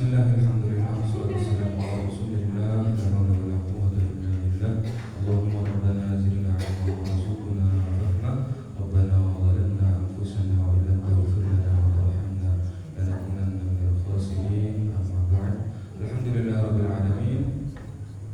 Bismillah, alhamdulillah, wassalatu wassalamu ala rasulillah, la hawla wa la quwwata illa billah. Allahumma rabbana zidna ilma warzuqna fahma. Rabbana zalamna anfusana wa illam taghfir lana wa tarhamna lanakunanna minal khasirin. Amma ba'd. Alhamdulillah rabbil alamin.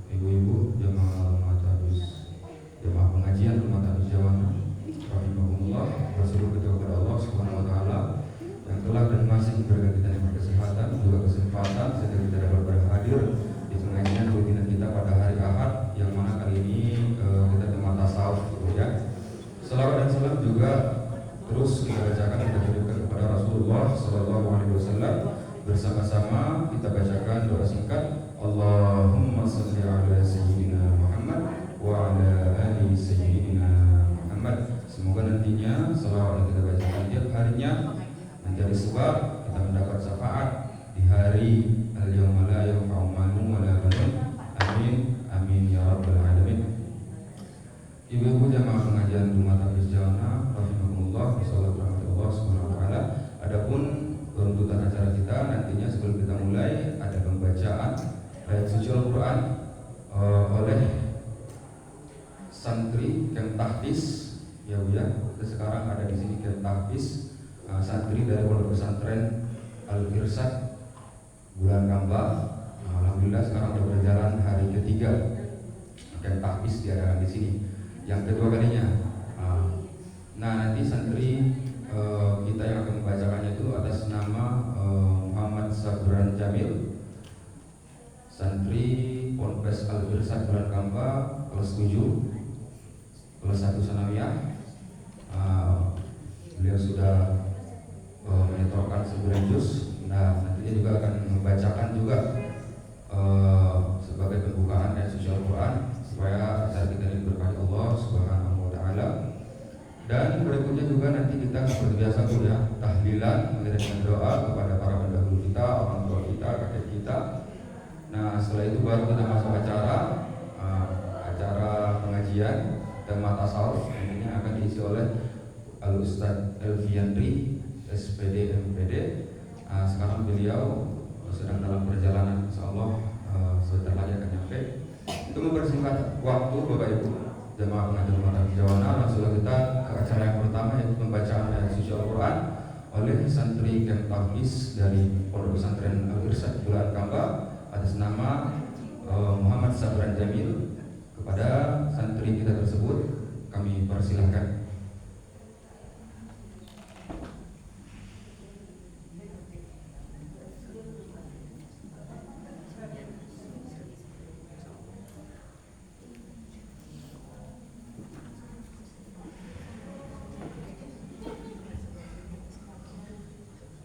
Ibu-ibu jamaah rumah tafis, jamaah pengajian rumah tafis Jawana, rahimahumullah, bersyukur kepada Allah Subhanahu wa taala yang telah dan masih memberikan kita nikmat kesehatan, juga kesempatan sehingga kita dapat berhadir di pengajian rutinan kita pada hari Ahad, yang mana kali ini kita tema tasawuf, ya. Salawat dan salam juga terus kita bacakan, kita berikan kepada Rasulullah Sallallahu Alaihi Wasallam. Bersama-sama kita bacakan doa singkat, Allahumma salli ala sayyidina Muhammad wa ala ali sayyidina Muhammad. Semoga nantinya salawat yang kita bacakan tiap harinya menjadi sebab kita mendapat syafaat di hari al-yauma la yanfa'u malun wa la banun. Amin amin ya rabbal alamin. Ibu-ibu jamaah pengajian rumah tafis Jawana, rahimahumullah, wassalamualaikum warahmatullahi wabarakatuh. Adapun runtutan acara kita nantinya, sebelum kita mulai, ada pembacaan ayat suci Al-Quran oleh santri Kem Tahfiz, ya Bu ya. Kita sekarang ada di sini Kem Tahfiz, santri dari Pondok Pesantren Al-Irsyad Bulan Kamba. Alhamdulillah sekarang sudah berjalan hari ketiga Kem Tahfiz diadakan di sini, yang kedua kalinya. Nah, nanti santri kita yang akan membacakannya itu atas nama Muhammad Sabran Jamil, santri Ponpes Al-Irsyad Bulan Kamba, kelas 7, kelas 1 sanawiyah. Beliau sudah menyetorkan 9 juz. Nah, nantinya juga akan membacakan juga sebagai pembukaan ayat suci Al-Quran, supaya acara kita ini berkah Allah Subhanahu wa taala. Dan berikutnya juga nanti kita seperti biasa Bu ya, tahlilan mengirimkan doa kepada para pendahulu kita, orang tua kita, kakek kita. Nah, setelah itu baru kita masuk acara pengajian tema tasawuf. Ini akan diisi oleh Al-Ustadz Elviandri, SPD MPD. Sekarang beliau sedang dalam perjalanan, insyaallah sebentar lagi akan nyampe. Itu mempersingkat waktu Bapak Ibu jamaah pengajian rumah tafis Jawana, langsung kita ke acara yang pertama, yaitu pembacaan ayat suci Al-Quran oleh santri Kem Tahfiz dari Pondok Pesantren Al-Irsyad Bulan Kamba atas nama Muhammad Sabran Jamil. Kepada santri kita tersebut kami persilahkan.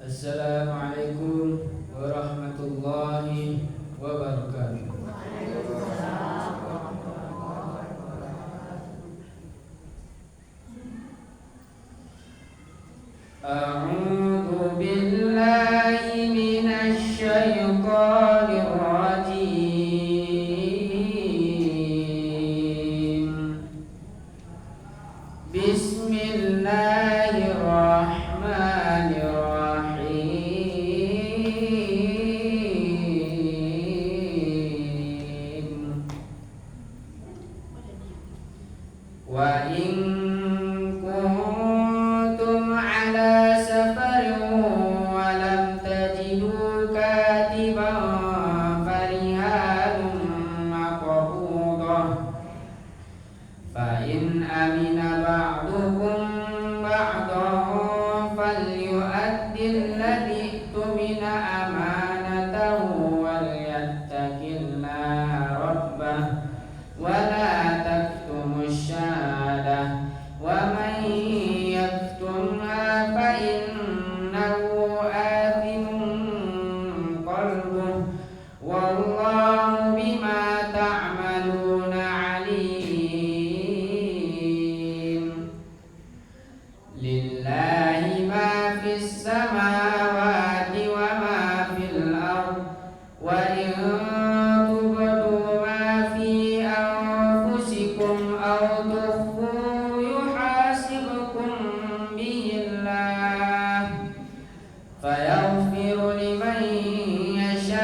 Assalamualaikum warahmatullahi wabarakatuh. A'udzu billahi minasy syaithanir rajim. Bismillahirrahmanirrahim. Wa in kuntum ala safarin wa lam tajidu katiban farihanun maqbudah fa in amina ba'dukum ba'dan falyu'addi alladhi tumina amanatahu wal yattaqillaha rabbah wa la taktumus syahadah wa man yaktumha fa innahu athimun qalbuh wallahu bima ta'maluna alim. Lillahi ma fis samawati wa ma fil ard wa in tubdu ma fi anfusikum aw tukhfu yuhasibkum bihillah fayaghfiru liman yasha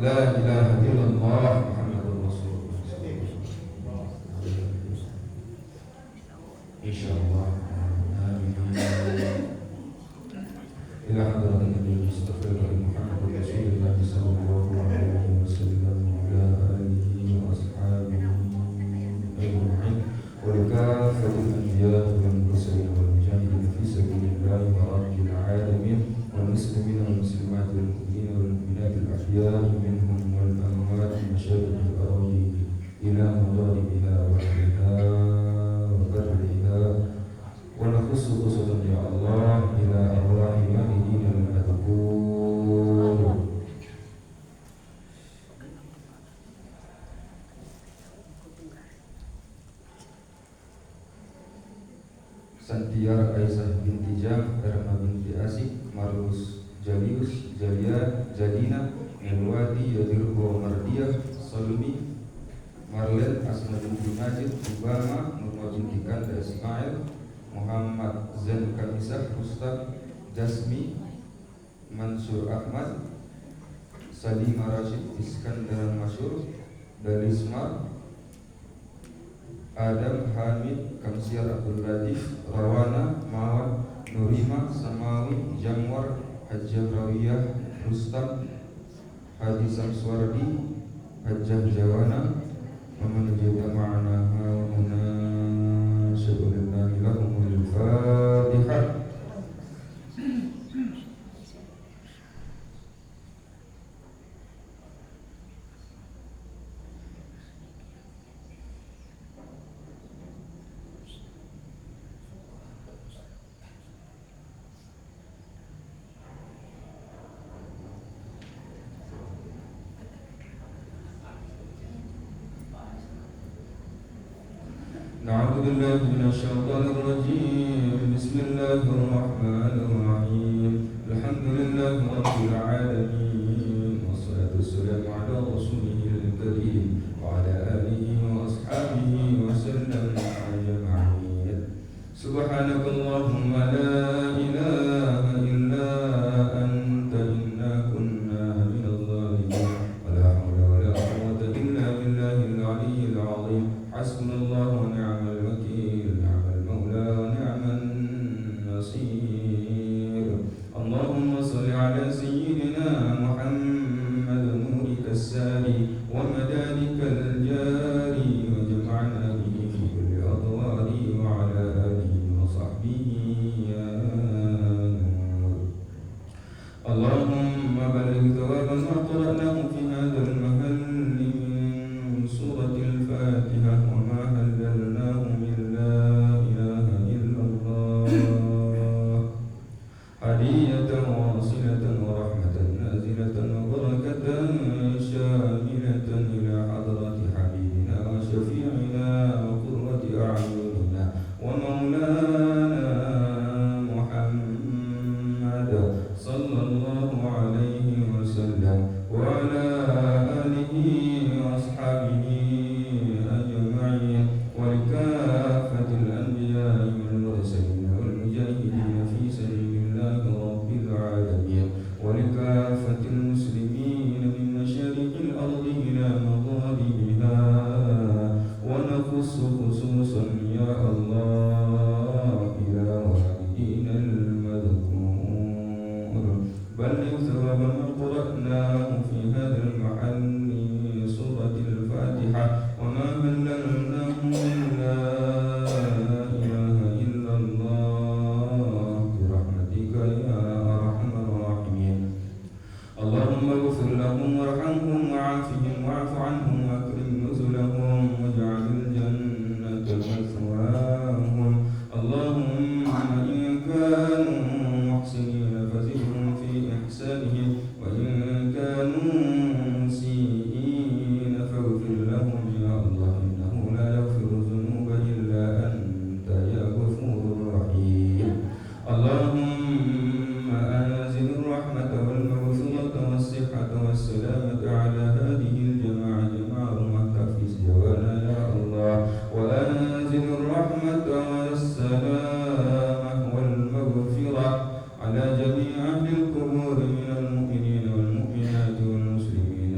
La ilaha illallah Muhammadur Rasulullah. Insyaallah. Amin. Ila hadratin Nabi Mustafa Muhammad Rasulullah sallallahu alaihi wasallam wa ala alihi wa ashabihi ajma'in wa kafatul anbiya wal mursalin wal mujahidin fi sabilillah wa rabbil alamin wal muslimin wal muslimat wal mu'minin wal mu'minat al ahya'i minhum wal amwat masyayikh al ardi ila magharibiha wa ahliha wa barriha wa nakhussu khusatan ya Allah ila arwahi walidina al-madhkur. Santiar Aisyah binti Jam, Erma binti Asik, Marlus Jalius, Jalia, Jadina, Melwati, Yadirgo Mardiyah, Salmi, Marlen, Asma binti Majid, Ubama, Nurma binti Kanda Ismail, Muhammad Zain Kamisah, Ustaz Jasmi, Mansur Ahmad, Salima Rashid, Iskandar Masyur, Dalismar, Adam Hamid, Kamsiar Abdul Latif, Rawana, Mawar, Nurima, Samawi, Jamwar, Hajjah Rawiyah, Rustam, Hadi Samswardi, Hajjah Jawana, Waman Jada Ma'ana Hauna Syukulillahi lahumul Fatihah. أعوذ بالله من الشيطان الرجيم. بسم الله الرحمن الرحيم. الحمد لله رب العالمين والصلاة والسلام على رسوله الكريم وعلى آله وأصحابه وسلم أجمعين. سبحانك اللهم لا إله إلا أنت إنا كنا من الظالمين ولا حول ولا قوة إلا بالله العلي العظيم. حسبنا الله ونعم الوكيل نعم المولى ونعم النصير. اللهم صل على سيدنا محمد نورك الساري ومدادك الجاري وجمعنا به في كل أضوار وعلى آله وصحبه يا نور. اللهم بلغ ثواب ما قرأناه في هذا المهل من سورة الفاتحة وما هللناه من لا إله إلا الله هدية واصلة ورحمة نازلة وبركة شاملة إلى حضرة حبيبنا وشفيعنا وقرة أعيننا ومولانا محمد صلى الله عليه وسلم وعلى آله وأصحابه أجمعين ولكافة الأنبياء والمرسلين والمجاهدين في سبيل الله رب العالمين ولكافة المسلمين من مشارق الأرض إلى مغاربها ونخص خصوصا يا الله إلى والدينا المذكور. بلغ ثواب ما قرأناه في هذا المحل سورة الفاتحة وما هللناه من لا إله إلا الله برحمتك يا أرحم الراحمين. اللهم اغفر لهم وارحمهم وعافهم واعف عنهم واكرم نزلهم واجعل الجنة مثواهم. اللهم إن كانوا محسنين فزدهم في إحسانهم وإن كانوا مسيئين فاغفر لهم يا الله إنه لا يغفر الذنوب إلا أنت يا غفور رحيم. اللهم أنزل الرحمة والمغفرة والصحة والسلامة على هذه الجماعة جماعة المحتفظ جوانا يا الله. وأنزل الرحمة والسلامة والمغفرة على جميع أهل القبور من المؤمنين والمؤمنات والمسلمين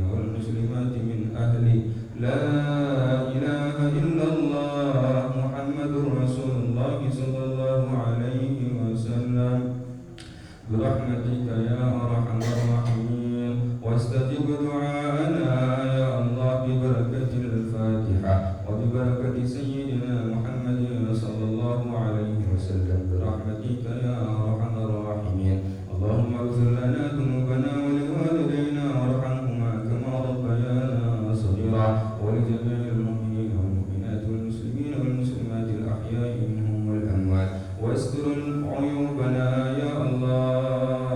دعاءنا يا الله ببركة الفاتحة وببركة سيدنا محمد صلى الله عليه وسلم برحمتك يا أرحم الراحمين. اللهم اغفر لنا ذنوبنا ولوالدينا وارحمهما كما ربيانا صغيرا ولجميع المؤمنين والمؤمنات والمسلمين والمسلمات الأحياء منهم والأموات واستر عيوبنا يا الله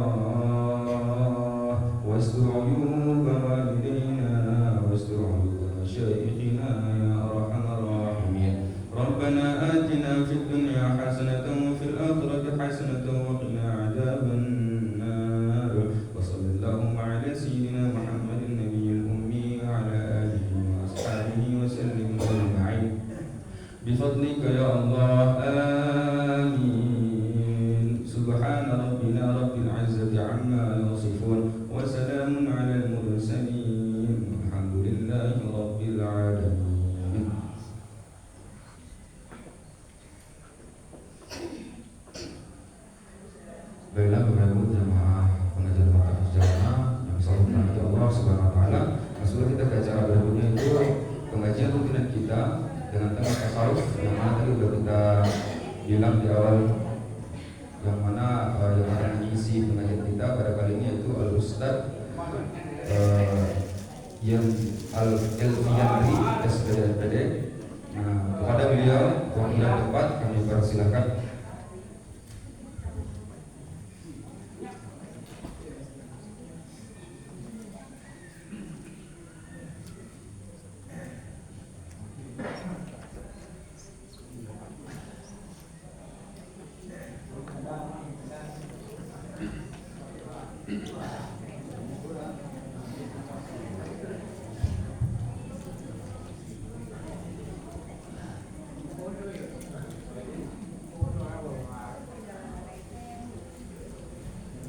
واستر عيوب والدينا واستر عيوب مشايخنا يا أرحم الراحمين. ربنا آتنا في الدنيا حسنة وفي الآخرة حسنة وقنا عذاب النار. وصلى اللهم على سيدنا محمد النبي الأمي وعلى آله وأصحابه وسلم أجمعين بفضلك يا الله آمين. سبحان ربنا رب العزة عما يصفون وسلام على المرسلين والحمد لله رب العالمين. Baiklah Bapak Ibu jamaah pengajar Makassar Jamaah yang selalu dirahmati Allah Subhanahu Wa Taala. Masuklah kita ke acara berikutnya, itu pengajian rutinan kita dengan tema tasawuf yang mana tadi sudah kita bilang di awal, yang mana yang akan mengisi pengajian kita pada kali ini yaitu Al-Ustaz yang Al-Elfiyandri SPD. Nah, kepada beliau waktu yang tepat kami persilakan.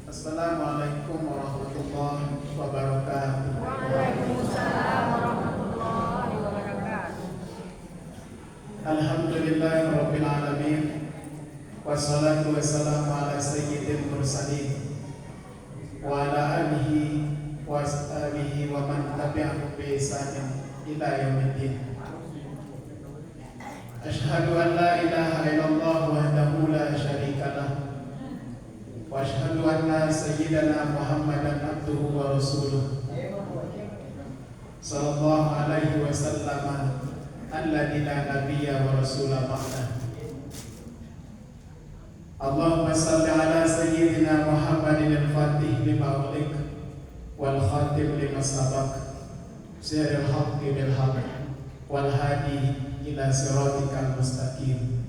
Assalamualaikum warahmatullahi wabarakatuh. Waalaikumsalam warahmatullahi wabarakatuh. Alhamdulillahi rabbil alamin. Wassalatu wassalamu ala sayyidil mursalin wa ala alihi wa ashabihi wa man tabi'ahum bi ihsanin ila yaumiddin. Asyhadu an la ilaha illallah wahdahu la syarika lah wa asyhadu anna sayyidana Muhammadan abduhu wa rasuluh sallallahu alaihi wasallam alladzi la nabiyya wa rasula ba'da. Allahumma salli ala sayyidina Muhammadin al-fatih lima ulik wal khatim lima sabaq siril haqqi bil haqq wal hadi ila siratikal mustaqim.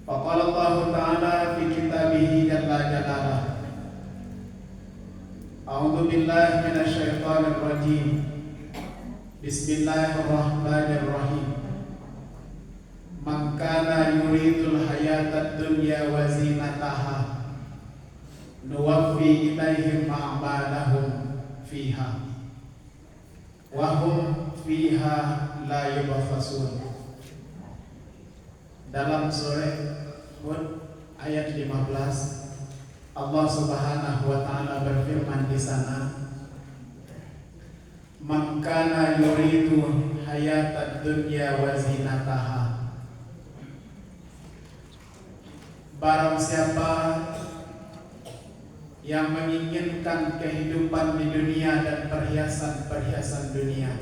Faqala Allah Ta'ala fi kitabihi jalla jalalah. A'udzu billahi minasy syaithanir rajim. Bismillahirrahmanirrahim. Man kana yuridul hayatad dunya wa zinataha nuwaffi ilaihim a'malahum fiha wa hum fiha la yubkhasun. Dalam surah Hud ayat 15, Allah Subhanahu wa taala berfirman di sana, "Man kana yuridu hayatad dunya wa zinataha." Barang siapa yang menginginkan kehidupan di dunia dan perhiasan-perhiasan dunia,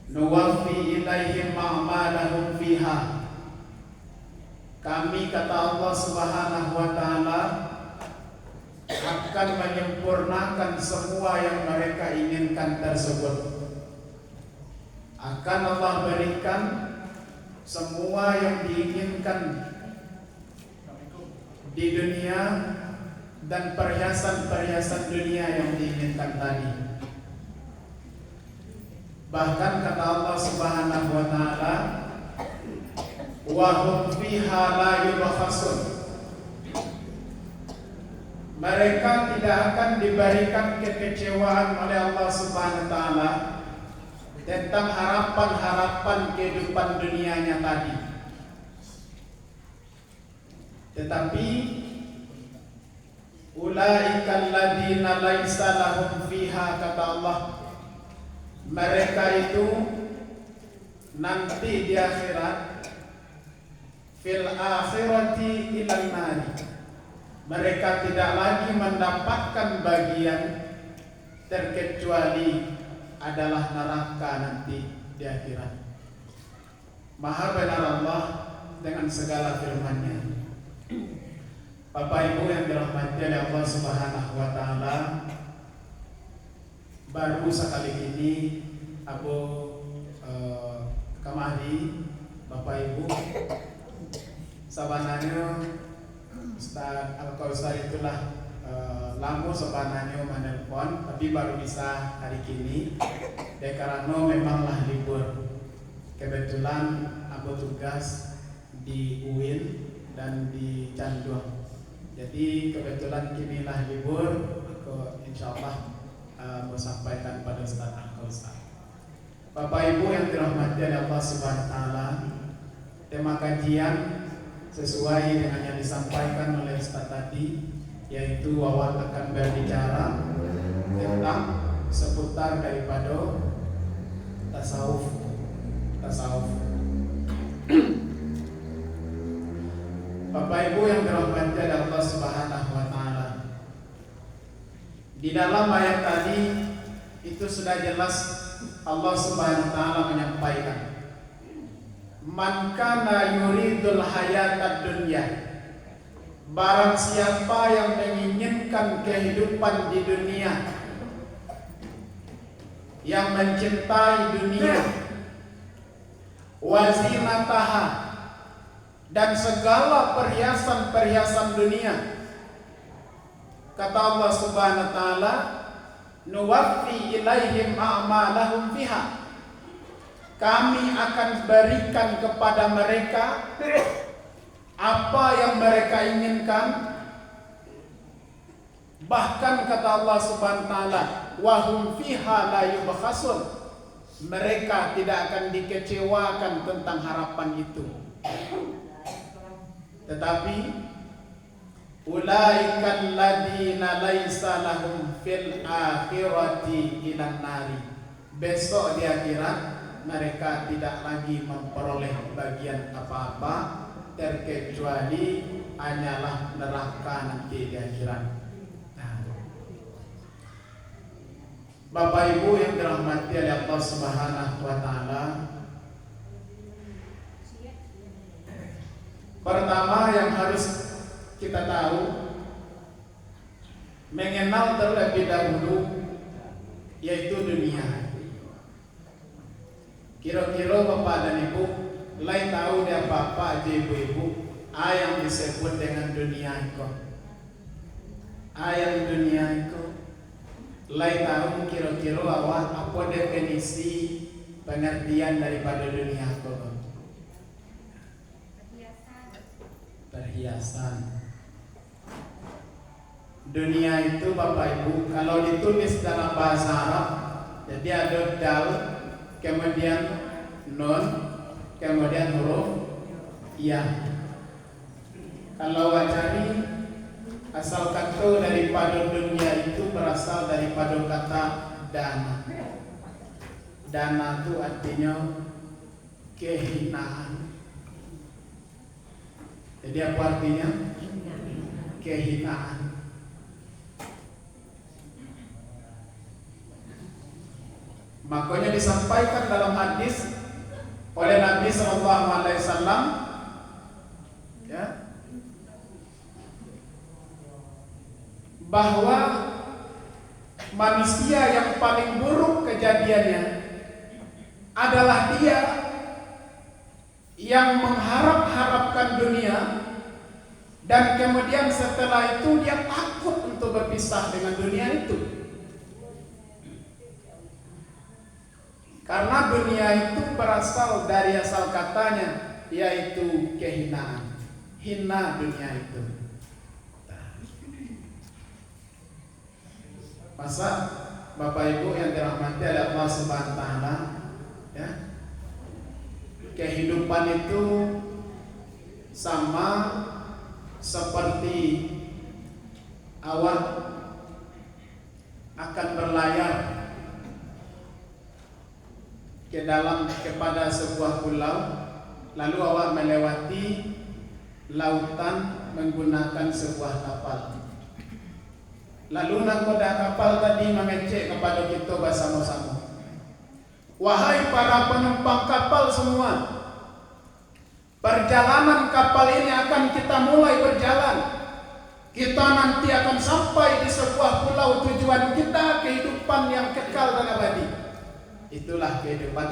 nuwaffi ilaihim a'malahum fiha. Kami, kata Allah Subhanahu wa taala, akan menyempurnakan semua yang mereka inginkan tersebut. Akan Allah berikan semua yang diinginkan di dunia dan perhiasan-perhiasan dunia yang diinginkan tadi. Bahkan kata Allah Subhanahu wa taala, wa hum fiha la yubkhasun. Mereka tidak akan diberikan kekecewaan oleh Allah Subhanahu wa taala tentang harapan-harapan kehidupan dunianya tadi. Tetapi Ulaika alladziina laisa lahum fiha, kata Allah, mereka itu nanti di akhirat, fil akhirati ilan nari, mereka tidak lagi mendapatkan bagian terkecuali adalah neraka nanti di akhirat. Maha benar Allah dengan segala firman-Nya. Bapak Ibu yang dirahmati oleh Allah Subhanahu wa taala, baru sekali ini Abu kemari Bapak Ibu sabananya Ustaz Al-Kausar itulah lamu sabananya menelpon, tapi baru bisa hari ini karena memanglah libur. Kebetulan aku tugas di UIN dan di Canduang. Jadi kebetulan kinilah libur, aku insyaallah mau sampaikan pada Ustaz Al-Kausar. Bapak Ibu yang dirahmati oleh Allah Subhanahu wa taala, tema kajian sesuai dengan yang disampaikan oleh Ustaz tadi, yaitu Wawan akan berbicara tentang seputar daripada tasawuf. Bapak Ibu yang dirahmati oleh Allah Subhanahu wa taala, di dalam ayat tadi itu sudah jelas Allah Subhanahu wa taala menyampaikan, man kana yuridul hayatad dunya, barang siapa yang menginginkan kehidupan di dunia, yang mencintai dunia, wazinataha, dan segala perhiasan-perhiasan dunia, kata Allah Subhanahu wa taala, nuwaffi ilaihim a'malahum fiha, kami akan berikan kepada mereka apa yang mereka inginkan. Bahkan kata Allah Subhanahu wa taala, wa hum fiha la yubkhasun, mereka tidak akan dikecewakan tentang harapan itu. Tetapi ulaikal ladzina laisa lahum fil akhirati ilan nari, besok di akhirat mereka tidak lagi memperoleh bagian apa-apa terkecuali hanyalah neraka nanti di akhirat. Bapak Ibu yang dirahmati oleh Allah Subhanahu wa taala, pertama yang harus kita tahu, mengenal terlebih dahulu, yaitu dunia. Kira-kira Bapak dan Ibu lain tahu dia apa aja ibu-ibu yang disebut dengan dunia itu. Yang dunia itu lain tahu kira-kira apa definisi pengertian daripada dunia itu. Perhiasan. Dunia itu Bapak Ibu kalau ditulis dalam bahasa Arab, jadi ada dal, kemudian nun, kemudian huruf ya. Kalau wajari asal kata daripada dunia itu berasal daripada kata dana. Dana itu artinya kehinaan. Jadi apa artinya? Kehinaan. Makanya disampaikan dalam hadis oleh Nabi SAW, ya, bahwa manusia yang paling buruk kejadiannya adalah dia yang mengharap-harapkan dunia dan kemudian setelah itu dia takut untuk berpisah dengan dunia itu. Karena dunia itu berasal dari asal katanya, yaitu kehinaan. Hina dunia itu. Masa Bapak Ibu yang dirahmati oleh Allah Subhanahu wa taala, ya, kehidupan itu sama seperti awak akan berlayar kepada sebuah pulau, lalu awak melewati lautan menggunakan sebuah kapal. Lalu nakoda kapal tadi mengecek kepada kita bersama-sama, wahai para penumpang kapal semua, perjalanan kapal ini akan kita mulai berjalan. Kita nanti akan sampai di sebuah pulau tujuan kita, kehidupan yang kekal dan abadi. Itulah kehidupan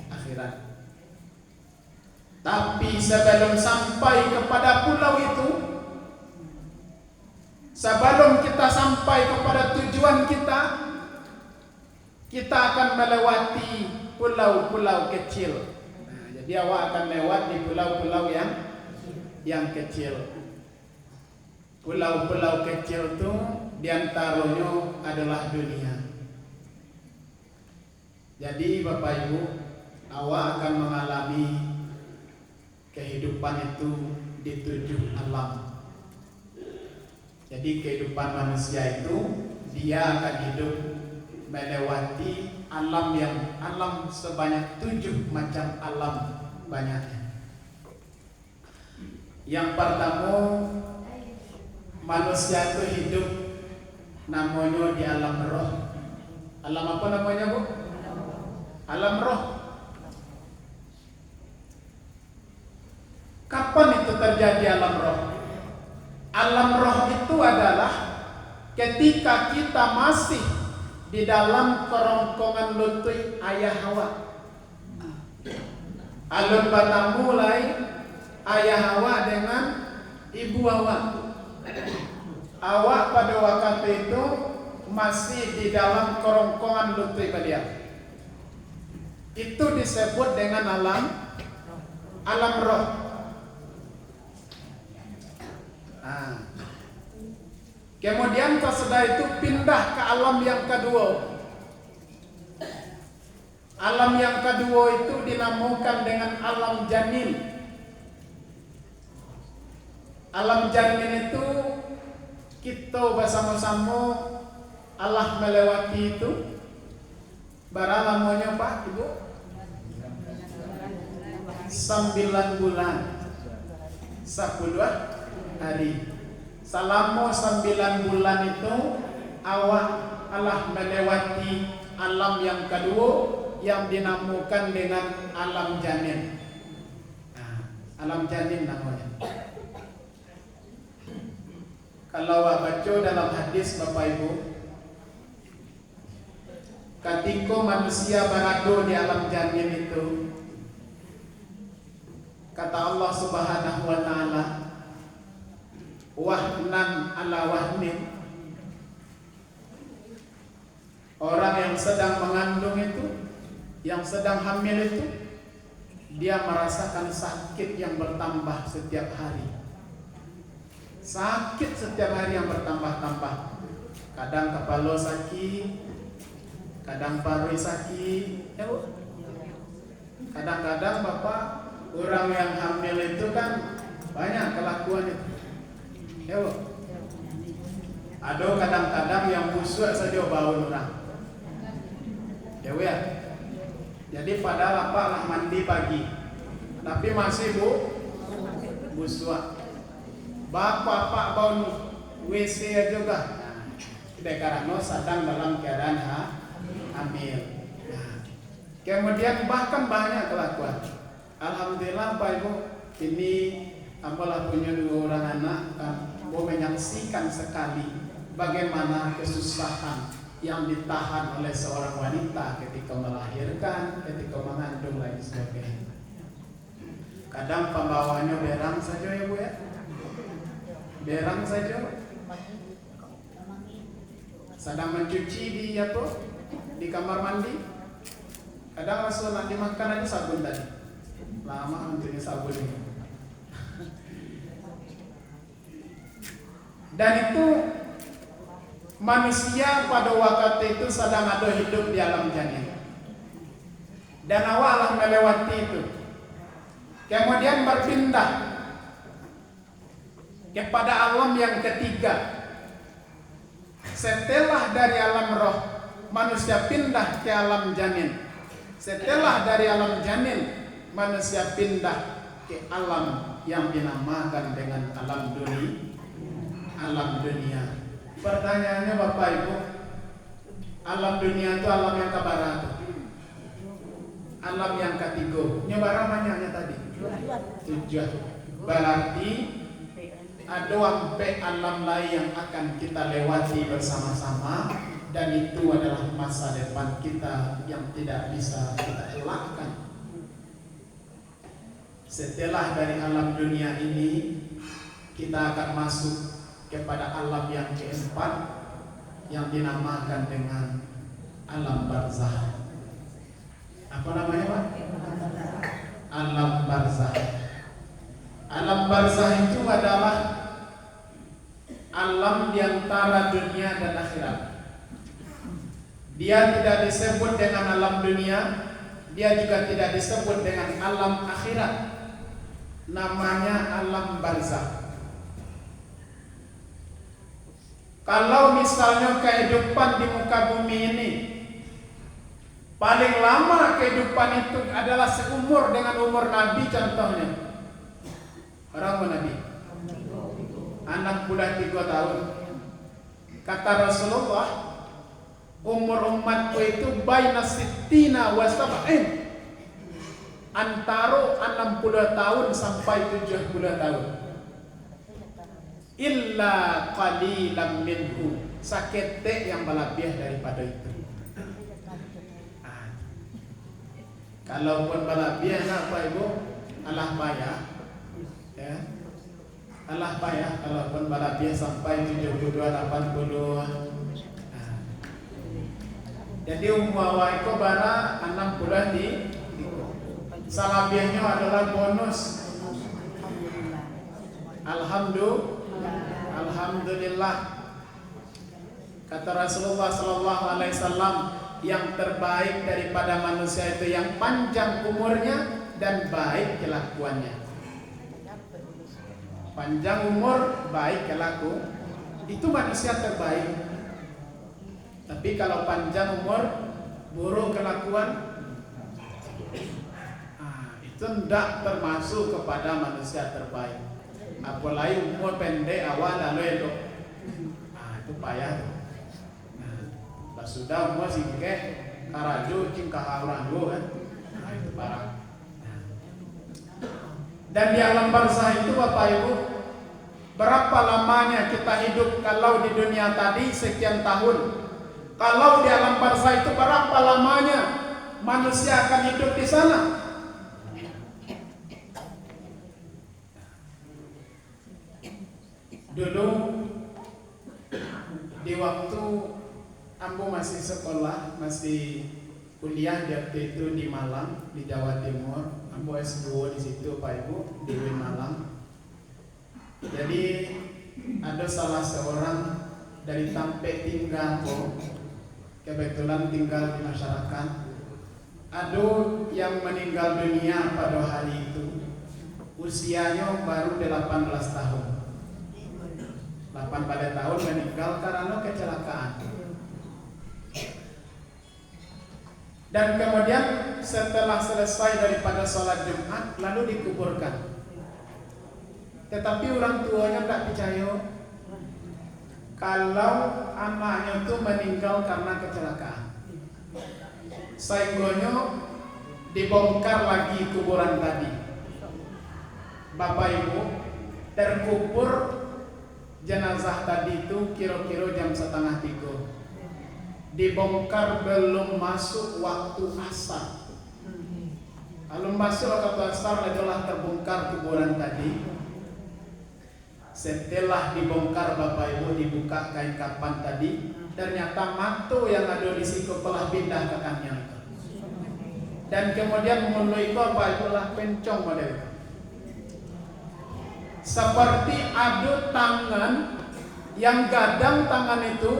akhirat. Tapi sebelum sampai kepada pulau itu, sebelum kita sampai kepada tujuan kita, kita akan melewati pulau-pulau kecil. Nah, jadi awak akan lewat di pulau-pulau yang kecil. Pulau-pulau kecil itu diantaranya adalah dunia. Jadi Bapak Ibu, awak akan mengalami kehidupan itu di 7 alam. Jadi kehidupan manusia itu dia akan hidup melewati alam sebanyak 7 macam alam banyaknya. Yang pertama, manusia itu hidup namanya di alam roh. Alam apa namanya, Bu? Alam roh. Kapan itu terjadi alam roh? Alam roh itu adalah ketika kita masih di dalam kerongkongan lutut ayah Hawa. Alun batang mulai ayah Hawa dengan ibu Hawa. Awak pada waktu itu masih di dalam kerongkongan lutut dia. Itu disebut dengan alam roh. Kemudian sesudah itu pindah ke alam yang kedua. Alam yang kedua itu dinamakan dengan alam janin. Alam janin itu kita bersama-sama Allah melewati itu. Barang lamanya Pak Ibu 9 bulan 10 hari. Selama 9 bulan itu awak Allah melewati alam yang kedua yang dinamakan dengan alam janin. Alam janin namanya. Kalau awak baca dalam hadis Bapak Ibu, ketika manusia berada di alam janin itu, kata Allah Subhanahu wa taala, wahnan ala wahnin. Orang yang sedang mengandung itu, yang sedang hamil itu, dia merasakan sakit yang bertambah setiap hari. Sakit setiap hari yang bertambah-tambah. Kadang kepala sakit, kadang paru sakit, ya Bu. Kadang-kadang Bapak, orang yang hamil itu kan banyak kelakuan itu, ya Bu. Ada kadang-kadang yang busuk saja bau orang, ya Bu ya. Jadi padahal apa lah mandi pagi, tapi masih busuk. Bapak bau WC juga. Karena sedang dalam keadaan hamil. Kemudian bahkan banyak kelakuan. Alhamdulillah Pak Ibu, ini apalah punya 2 orang anak, mau menyaksikan sekali bagaimana kesusahan yang ditahan oleh seorang wanita ketika melahirkan, ketika mengandung lagi sebagainya. Kadang pembawanya berang saja ya Bu ya, berang saja. Sedang mencuci di di kamar mandi, kadang langsung nak dimakan aja sabun tadi. Lama untuknya sabun ini. Dan itu manusia pada waktu itu sedang ada hidup di alam janin. Dan awak melewati itu. Kemudian berpindah kepada alam yang ketiga. Setelah dari alam roh, manusia pindah ke alam janin. Setelah dari alam janin, manusia pindah ke alam yang dinamakan dengan alam dunia. Pertanyaannya Bapak Ibu, alam dunia itu alam yang keberapa? Alam yang ketiga. Berapa banyaknya tadi? 7. Berarti ada sampai alam lain yang akan kita lewati bersama-sama, dan itu adalah masa depan kita yang tidak bisa kita elakkan. Setelah dari alam dunia ini, kita akan masuk kepada alam yang keempat yang dinamakan dengan alam barzah. Apa namanya, Pak? Alam barzah. Alam barzah itu adalah alam di antara dunia dan akhirat. Dia tidak disebut dengan alam dunia, dia juga tidak disebut dengan alam akhirat. Namanya alam barzah. Kalau misalnya kehidupan di muka bumi ini, paling lama kehidupan itu adalah seumur dengan umur Nabi contohnya. Orang Nabi anak budak 3 tahun. Kata Rasulullah, umur umatku itu baina sittina wa sab'in, antara 60 tahun sampai 70 tahun. Illa qalilan minhu, sakete yang lebih daripada itu. Kalaupun lebih apa Ibu? Allah payah. Ya. Allah payah kalaupun lebih sampai 72 80. Jadi umur awal itu bara 6 bulan di salabihnya adalah bonus. Alhamdulillah. Kata Rasulullah sallallahu alaihi wasallam, yang terbaik daripada manusia itu yang panjang umurnya dan baik kelakuannya. Panjang umur, baik kelaku, itu manusia terbaik. Tapi kalau panjang umur, buruk kelakuan, itu tidak termasuk kepada manusia terbaik. Apalagi umur pendek awal lalu elok, itu payah. Pas sudah umur singke karajo cingkah orang kan, itu parah. Dan di alam barzah itu Bapak Ibu, berapa lamanya kita hidup? Kalau di dunia tadi sekian tahun, kalau di alam barzah itu berapa lamanya manusia akan hidup di sana? Dulu di waktu ambo masih sekolah, masih kuliah waktu itu di Malang, di Jawa Timur. Ambo S2 di situ Pak Ibu, di Malang. Jadi ada salah seorang dari Tampe tinggal, kebetulan tinggal di masyarakat. Ada yang meninggal dunia pada hari itu, usianya baru 18 tahun. 18 tahun meninggal karena kecelakaan. Dan kemudian setelah selesai daripada sholat Jumat, lalu dikuburkan. Tetapi orang tuanya tak percaya kalau anaknya itu meninggal karena kecelakaan. Sehingga dibongkar lagi kuburan tadi. Bapak Ibu, terkubur jenazah tadi itu kira-kira jam 2:30. Dibongkar belum masuk waktu asar. Belum masuk waktu asar adalah terbongkar kuburan tadi. Setelah dibongkar Bapak Ibu, dibuka kain kapan tadi, ternyata matu yang ada di situ telah pindah ke kanyang. Dan kemudian mulai Bapak Ibu lah pencong model. Seperti ada tangan yang gadang tangan itu,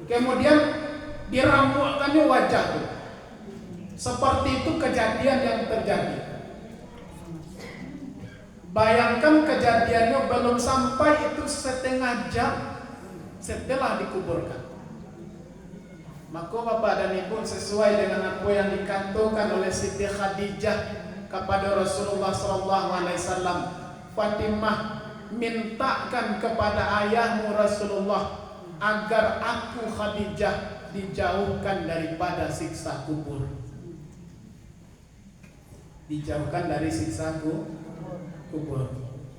kemudian diramukannya wajah itu. Seperti itu kejadian yang terjadi. Bayangkan kejadiannya belum sampai itu setengah jam setelah dikuburkan. Maka Bapak dan Ibu, sesuai dengan apa yang dikatakan oleh Siti Khadijah kepada Rasulullah SAW, Fatimah, mintakan kepada ayahmu Rasulullah agar aku Khadijah dijauhkan daripada siksa kubur. Dijauhkan dari siksa kubur.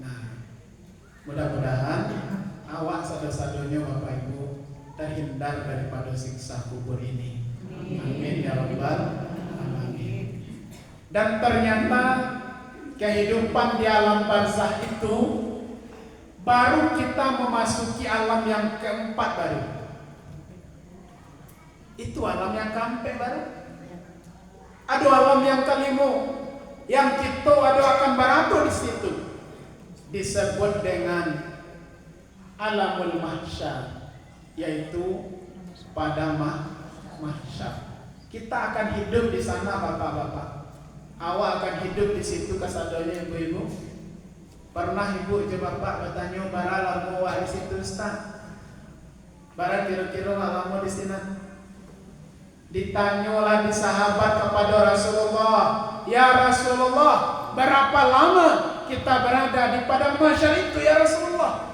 Nah, mudah-mudahan awak satu-satunya Bapak Ibu terhindar daripada siksa kubur ini. Amin ya rabbal alamin. Dan ternyata kehidupan di alam barzakh itu baru kita memasuki alam yang keempat baru. Itu alam yang keempat baru. Ada alam yang kelima yang kita ada akan berada di situ, disebut dengan alamul mahsyar, yaitu pada mahsyar. Kita akan hidup di sana Bapak-bapak. Awak akan hidup di situ kasadanya ibu-ibu. Pernah ibu coba Bapak bertanya bara lama di situ Ustaz? Bara kira-kira lama di sini? Ditanyalah di sahabat kepada Rasulullah, ya Rasulullah, berapa lama kita berada di padang mahsyar itu ya Rasulullah?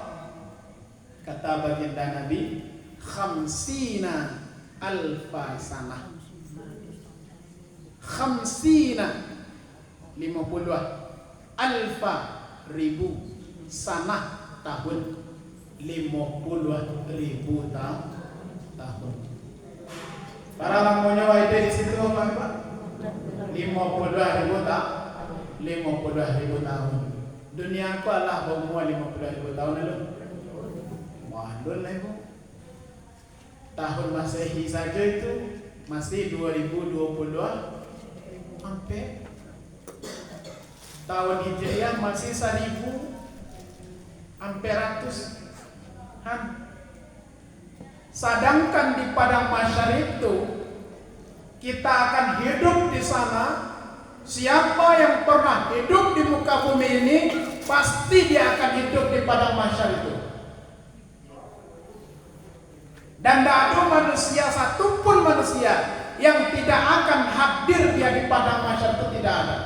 Kata baginda Nabi, khamsina alfa sanah. Khamsina 50 alfa ribu sanah tahun, 50.000 tahun. Para lampunya wajib di situ Bapak. 50.000 tahun. Dunia aku Allah bawa 50.000 tahun lalu. Waduh lah ibu. Tahun Masehi saja itu masih 2022 sampai tahun Hijriah masih 1000 hampir ratusan. Sedangkan di padang mahsyar itu kita akan hidup di sana. Siapa yang pernah hidup di muka bumi ini pasti dia akan hidup di padang mahsyar itu. Dan tidak ada manusia, satupun manusia yang tidak akan hadir dia di padang mahsyar itu, tidak ada.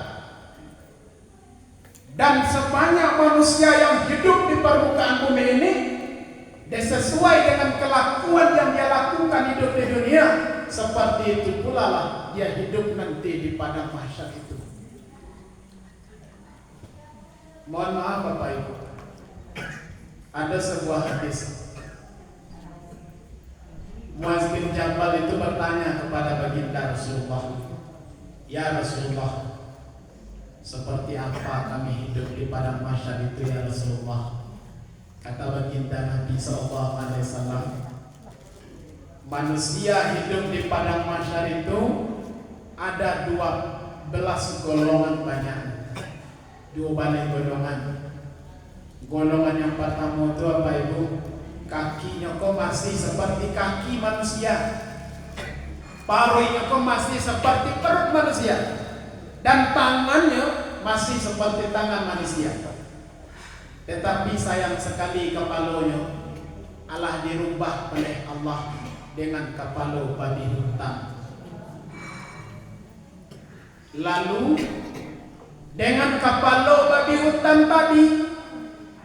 Dan sebanyak manusia yang hidup di permukaan bumi ini, dan sesuai dengan kelakuan yang dia lakukan hidup di dunia, seperti itu pula lah dia hidup nanti di padang mahsyar itu. Mohon maaf Bapak Ibu, ada sebuah hadis. Muaz bin Jabal itu bertanya kepada baginda Rasulullah, ya Rasulullah, seperti apa kami hidup di padang mahsyar itu ya Rasulullah? Kata baginda Nabi SAW, manusia hidup di padang mahsyar itu ada 12 golongan banyak. 2 golongan. Golongan yang pertama itu apa Ibu? Kakinya kok masih seperti kaki manusia, paruhnya kok masih seperti perut manusia, dan tangannya masih seperti tangan manusia. Tetapi sayang sekali kepalanya Allah dirubah oleh Allah dengan kepala babi hutan. Lalu dengan kepala babi hutan tadi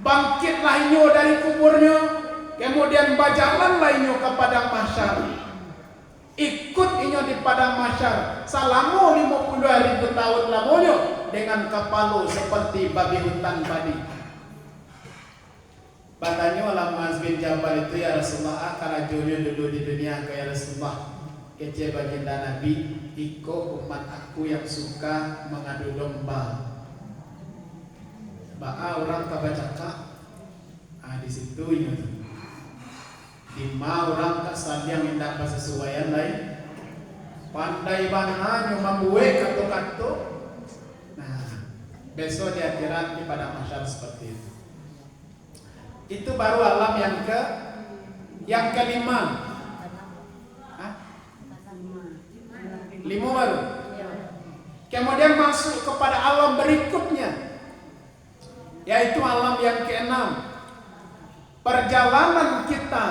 bangkitlah inyo dari kuburnya, kemudian berjalanlah inyo ke padang mahsyar. Ikut inyo di padang mahsyar selama 50.000 tahun lamanya dengan kepala seperti babi hutan tadi. Katanya Allah Muaz bin Jabal itu, ya Rasulullah, kalau dulu di dunia kayak Rasulullah, kece baginda Nabi, iko umat aku yang suka mengadu domba. Ba'a orang kabacaka, di situ ini. Lima orang kasal yang tidak bersesuaian lain, pandai banget membuat kato-kato. Nah, besok di akhirat di padang mahsyar seperti itu. Itu baru alam yang kelima. Hah? 5 baru. Kemudian masuk kepada alam berikutnya. yaitu alam yang keenam. Perjalanan kita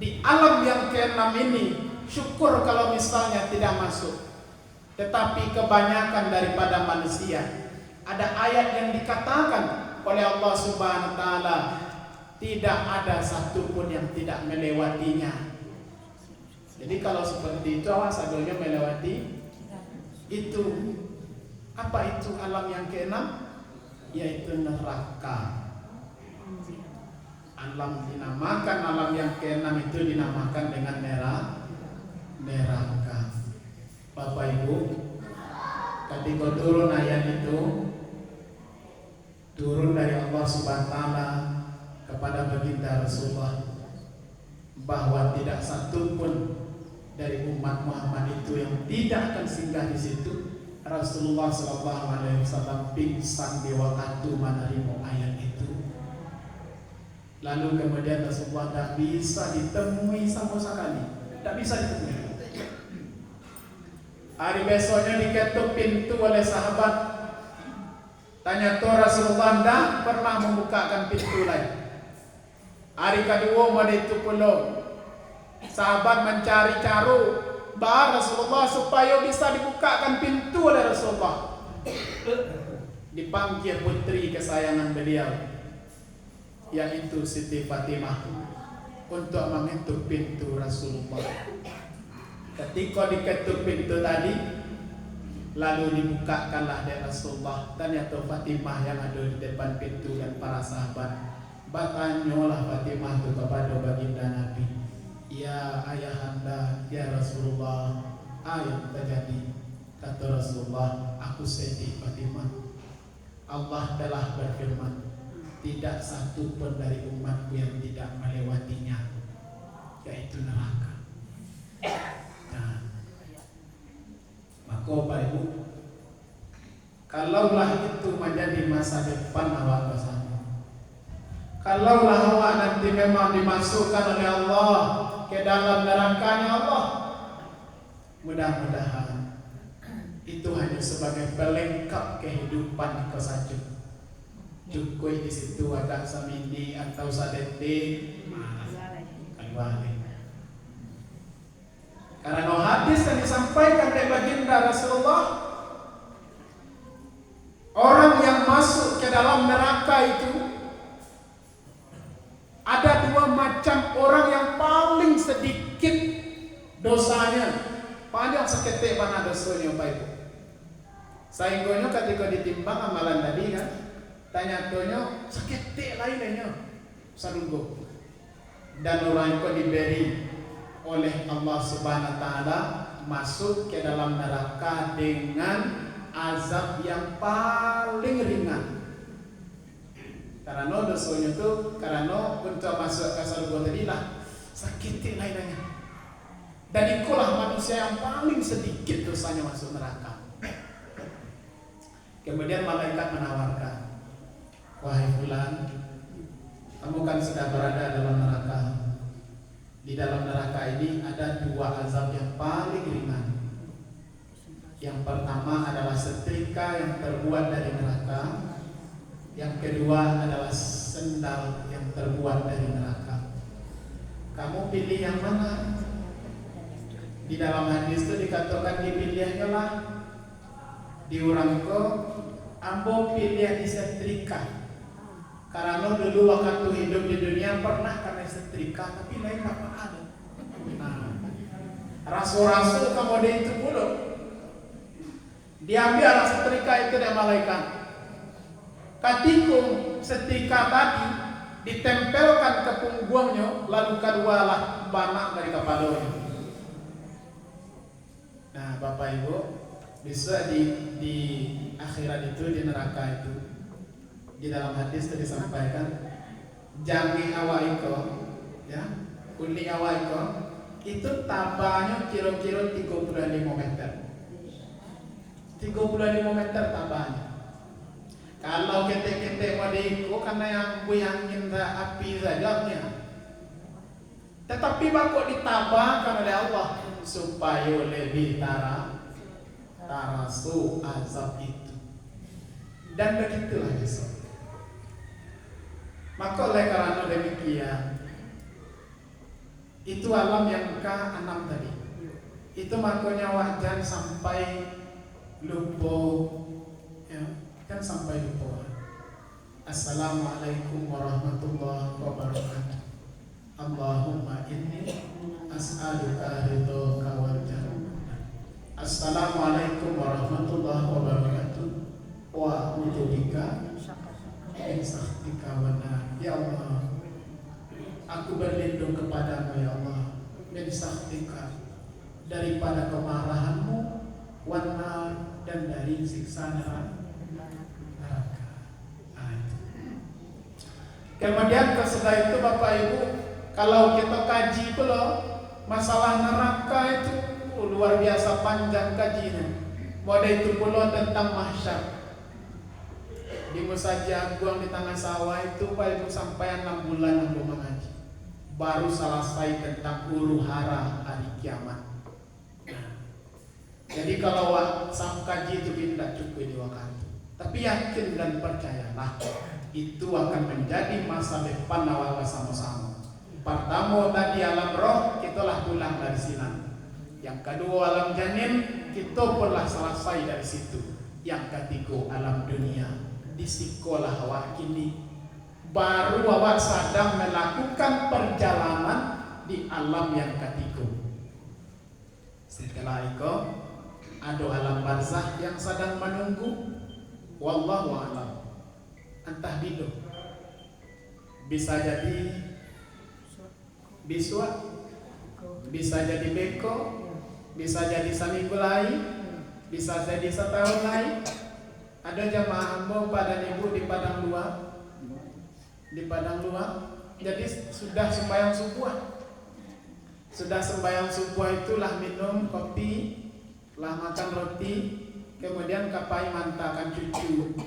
di alam yang keenam ini, syukur kalau misalnya tidak masuk. Tetapi kebanyakan daripada manusia, ada ayat yang dikatakan oleh Allah Subhanahu wa taala, tidak ada satupun yang tidak melewatinya. Jadi kalau seperti itu, awas adonya melewati itu. Apa itu alam yang keenam? Yaitu neraka. Dinamakan alam yang keenam itu dinamakan dengan neraka. Bapak Ibu, ketika turun ayat itu, turun dari Allah Subhanahu wa taala kepada baginda Rasulullah, bahwa tidak satupun dari umat Muhammad itu yang tidak akan singgah di situ. Rasulullah SAW pingsan di waktu menerima ayat itu. Lalu kemudian Rasulullah tidak bisa ditemui sama sekali, tidak bisa ditemui. Hari besoknya diketuk pintu oleh sahabat. Tanya tuh Rasulullah tidak pernah membukakan pintu lain. Hari kedua mau itu belum. Sahabat mencari caru bah Rasulullah supaya bisa dibukakan pintu oleh Rasulullah. Dipanggil putri kesayangan beliau, yaitu Siti Fatimah, untuk mengetuk pintu Rasulullah. Ketika diketuk pintu tadi, lalu dibukakanlah dari Rasulullah. Ternyata Fatimah yang ada di depan pintu dan para sahabat. Bertanyalah Fatimah itu kepada baginda Nabi, ya ayahanda, ya Rasulullah, ayat terjadi. Kata Rasulullah, aku sedih Fatimah. Allah telah berfirman, tidak satu pun dari umatku yang tidak melewatinya, yaitu neraka. Nah, maka Bapak Ibu, kalaulah itu menjadi masa depan awak bersama, kalaulah awak nanti memang dimasukkan oleh Allah ke dalam nerakanya Allah, mudah-mudahan itu hanya sebagai pelengkap kehidupan kau saja. Cukup di situ agak samindi atau sadetik, kalwale. Karena hadis yang disampaikan oleh baginda Rasulullah, orang yang masuk ke dalam neraka itu ada dua macam orang yang paling sedikit dosanya, paling seketik mana dosanya Pak Ibu. Sainggonya ketika ditimbang amalan tadi kan, tanya tonyo seketik lainnya sarunggo. Dan orang itu diberi oleh Allah Subhanahu wa taala masuk ke dalam neraka dengan azab yang paling ringan. Karena dosanya itu, karena untuk masuk ke surga tadi lah sakit lainnya. Dan ikulah manusia yang paling sedikit dosanya masuk neraka. Kemudian malaikat menawarkan, wahai fulan, kamu kan sedang berada dalam neraka. Di dalam neraka ini ada dua azab yang paling ringan. Yang pertama adalah setrika yang terbuat dari neraka. Yang kedua adalah sendal yang terbuat dari neraka. Kamu pilih yang mana? Di dalam hadis itu dikatakan dipilihnya lah diurangko ambo pilih di setrika. Karena dulu waktu hidup di dunia pernah kena setrika, tapi lain apa ada. Nah, rasul-rasul kemudian itu dulu diambil setrika itu dari malaikat. Ketika setrika tadi ditempelkan ke punggungnya, lalu kedualah banak dari kepalanya. Nah, Bapak Ibu, bisa di akhirat itu, di neraka itu, di dalam hadis tadi disampaikan, jangi awaiko, ya, uli awaiko, itu tabahnya kira-kira 35 meter. 35 meter tabahnya. Kalau ketek-ketek wadiko karena yang buyangin api saja, tetapi bakal ditabahkan oleh Allah supaya lebih tarasu azab itu. Dan begitulah besok. Maka oleh karena demikian, itu alam yang ke-6 tadi. Itu makanya wajan sampai lupa, ya, kan sampai lupa. Assalamualaikum warahmatullahi wabarakatuh. Allahumma inni as'aluka ridhoka wal jannah. Assalamualaikum warahmatullahi wabarakatuh. Wa a'udzubika min sakhatika wan nar. Ya Allah, aku berlindung kepadamu ya Allah, min sakhatika, daripada kemarahanmu, wan nar, dan dari siksa neraka. Kemudian setelah itu Bapak Ibu, kalau kita kaji pula masalah neraka itu luar biasa panjang kajinya. Model itu pula tentang mahsyar. Di Musaja Agung di Tanah Sawah itu Pak Ibu sampai 6 bulan aku mengaji. Baru selesai tentang huru hara hari kiamat. Jadi kalau sam kaji itu tidak cukup di waktu. Tapi yakin dan percayalah, itu akan menjadi masa depan awal sama-sama. Pertama tadi alam roh, kitalah pulang dari sini. Yang kedua alam janin, kita pernah selesai dari situ. Yang ketiga alam dunia, di sekolah awak kini. Baru awak sedang melakukan perjalanan di alam yang ketiga. Setelah itu ada alam barzakh yang sedang menunggu. Wallahu a'lam. Entah bidu, bisa jadi biswa, bisa jadi beko, bisa jadi seminggu lain, bisa jadi setahun lain. Ada jamaah hamba pada ibu di Padang Luar, jadi sudah sembahyang subuh, itulah minum kopi, lah makan roti, kemudian kapai mantakan cucu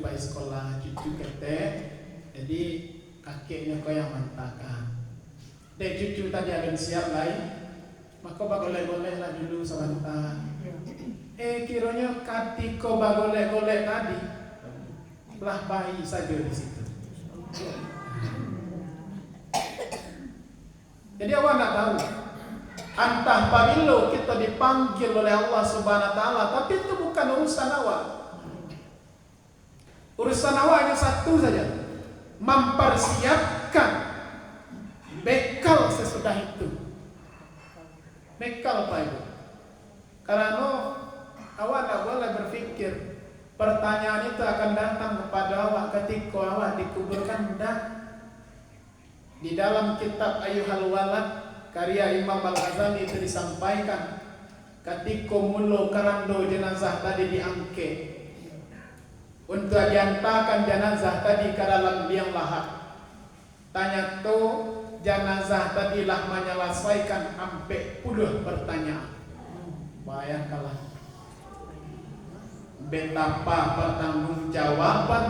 pai sekolah, cucu ketek. Jadi kakeknya kau yang mantakan. Dek cucu tadi ada siap lain, maka bagoleh-goleh lah dulu sebentar. Kiranya katiko bagoleh-goleh tadi, belah bayi saja di situ. Jadi awak nak tahu, entah pabilo kita dipanggil oleh Allah Subhanahu Wa Taala, tapi itu bukan urusan awak. Urusan awak hanya satu saja, mempersiapkan bekal sesudah itu. Bekal Pak Ibu. Karena awak tidak boleh berpikir pertanyaan itu akan datang kepada awak ketika awak dikuburkan. Tidak. Di dalam kitab Ayyuhal Walad karya Imam Al-Ghazali itu disampaikan ketika mulu karando jenazah tadi diangkat untuk diantarkan jenazah tadi ke dalam liang lahat. Tanya tu jenazah tadi lah menyelesaikan sampai puluh pertanyaan. Bayangkanlah betapa pertanggungjawaban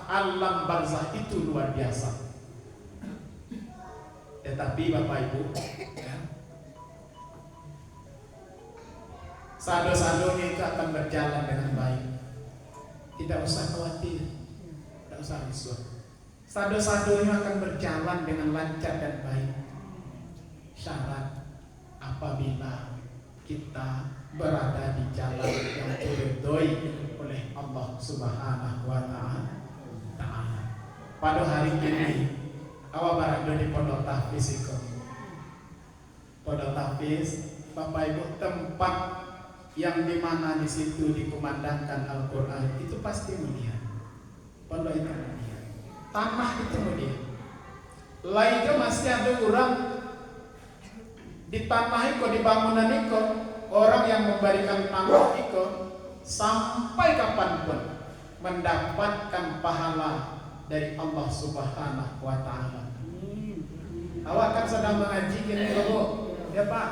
alam barzakh itu luar biasa. Tetapi Bapak Ibu, ya, sado-sadonya itu akan berjalan dengan baik. Tidak usah khawatir, tidak usah risau. Sado-sadonya akan berjalan dengan lancar dan baik. Syarat apabila kita berada di jalan yang diridhoi oleh Allah Subhanahu Wa Taala. Pada hari ini awak berada di Pondok Tahfiz itu. Pondok Tahfiz, Bapak Ibu, tempat yang dimana di situ dikumandangkan Al-Quran itu pasti mulia. Pondok itu mulia, tanah itu mulia. Lainnya masih ada orang di tanah itu, di bangunan itu, orang yang memberikan tanah itu sampai kapanpun mendapatkan pahala dari Allah Subhanahu Wa Taala. Awak kan sedang mengaji gini kok, ya Pak,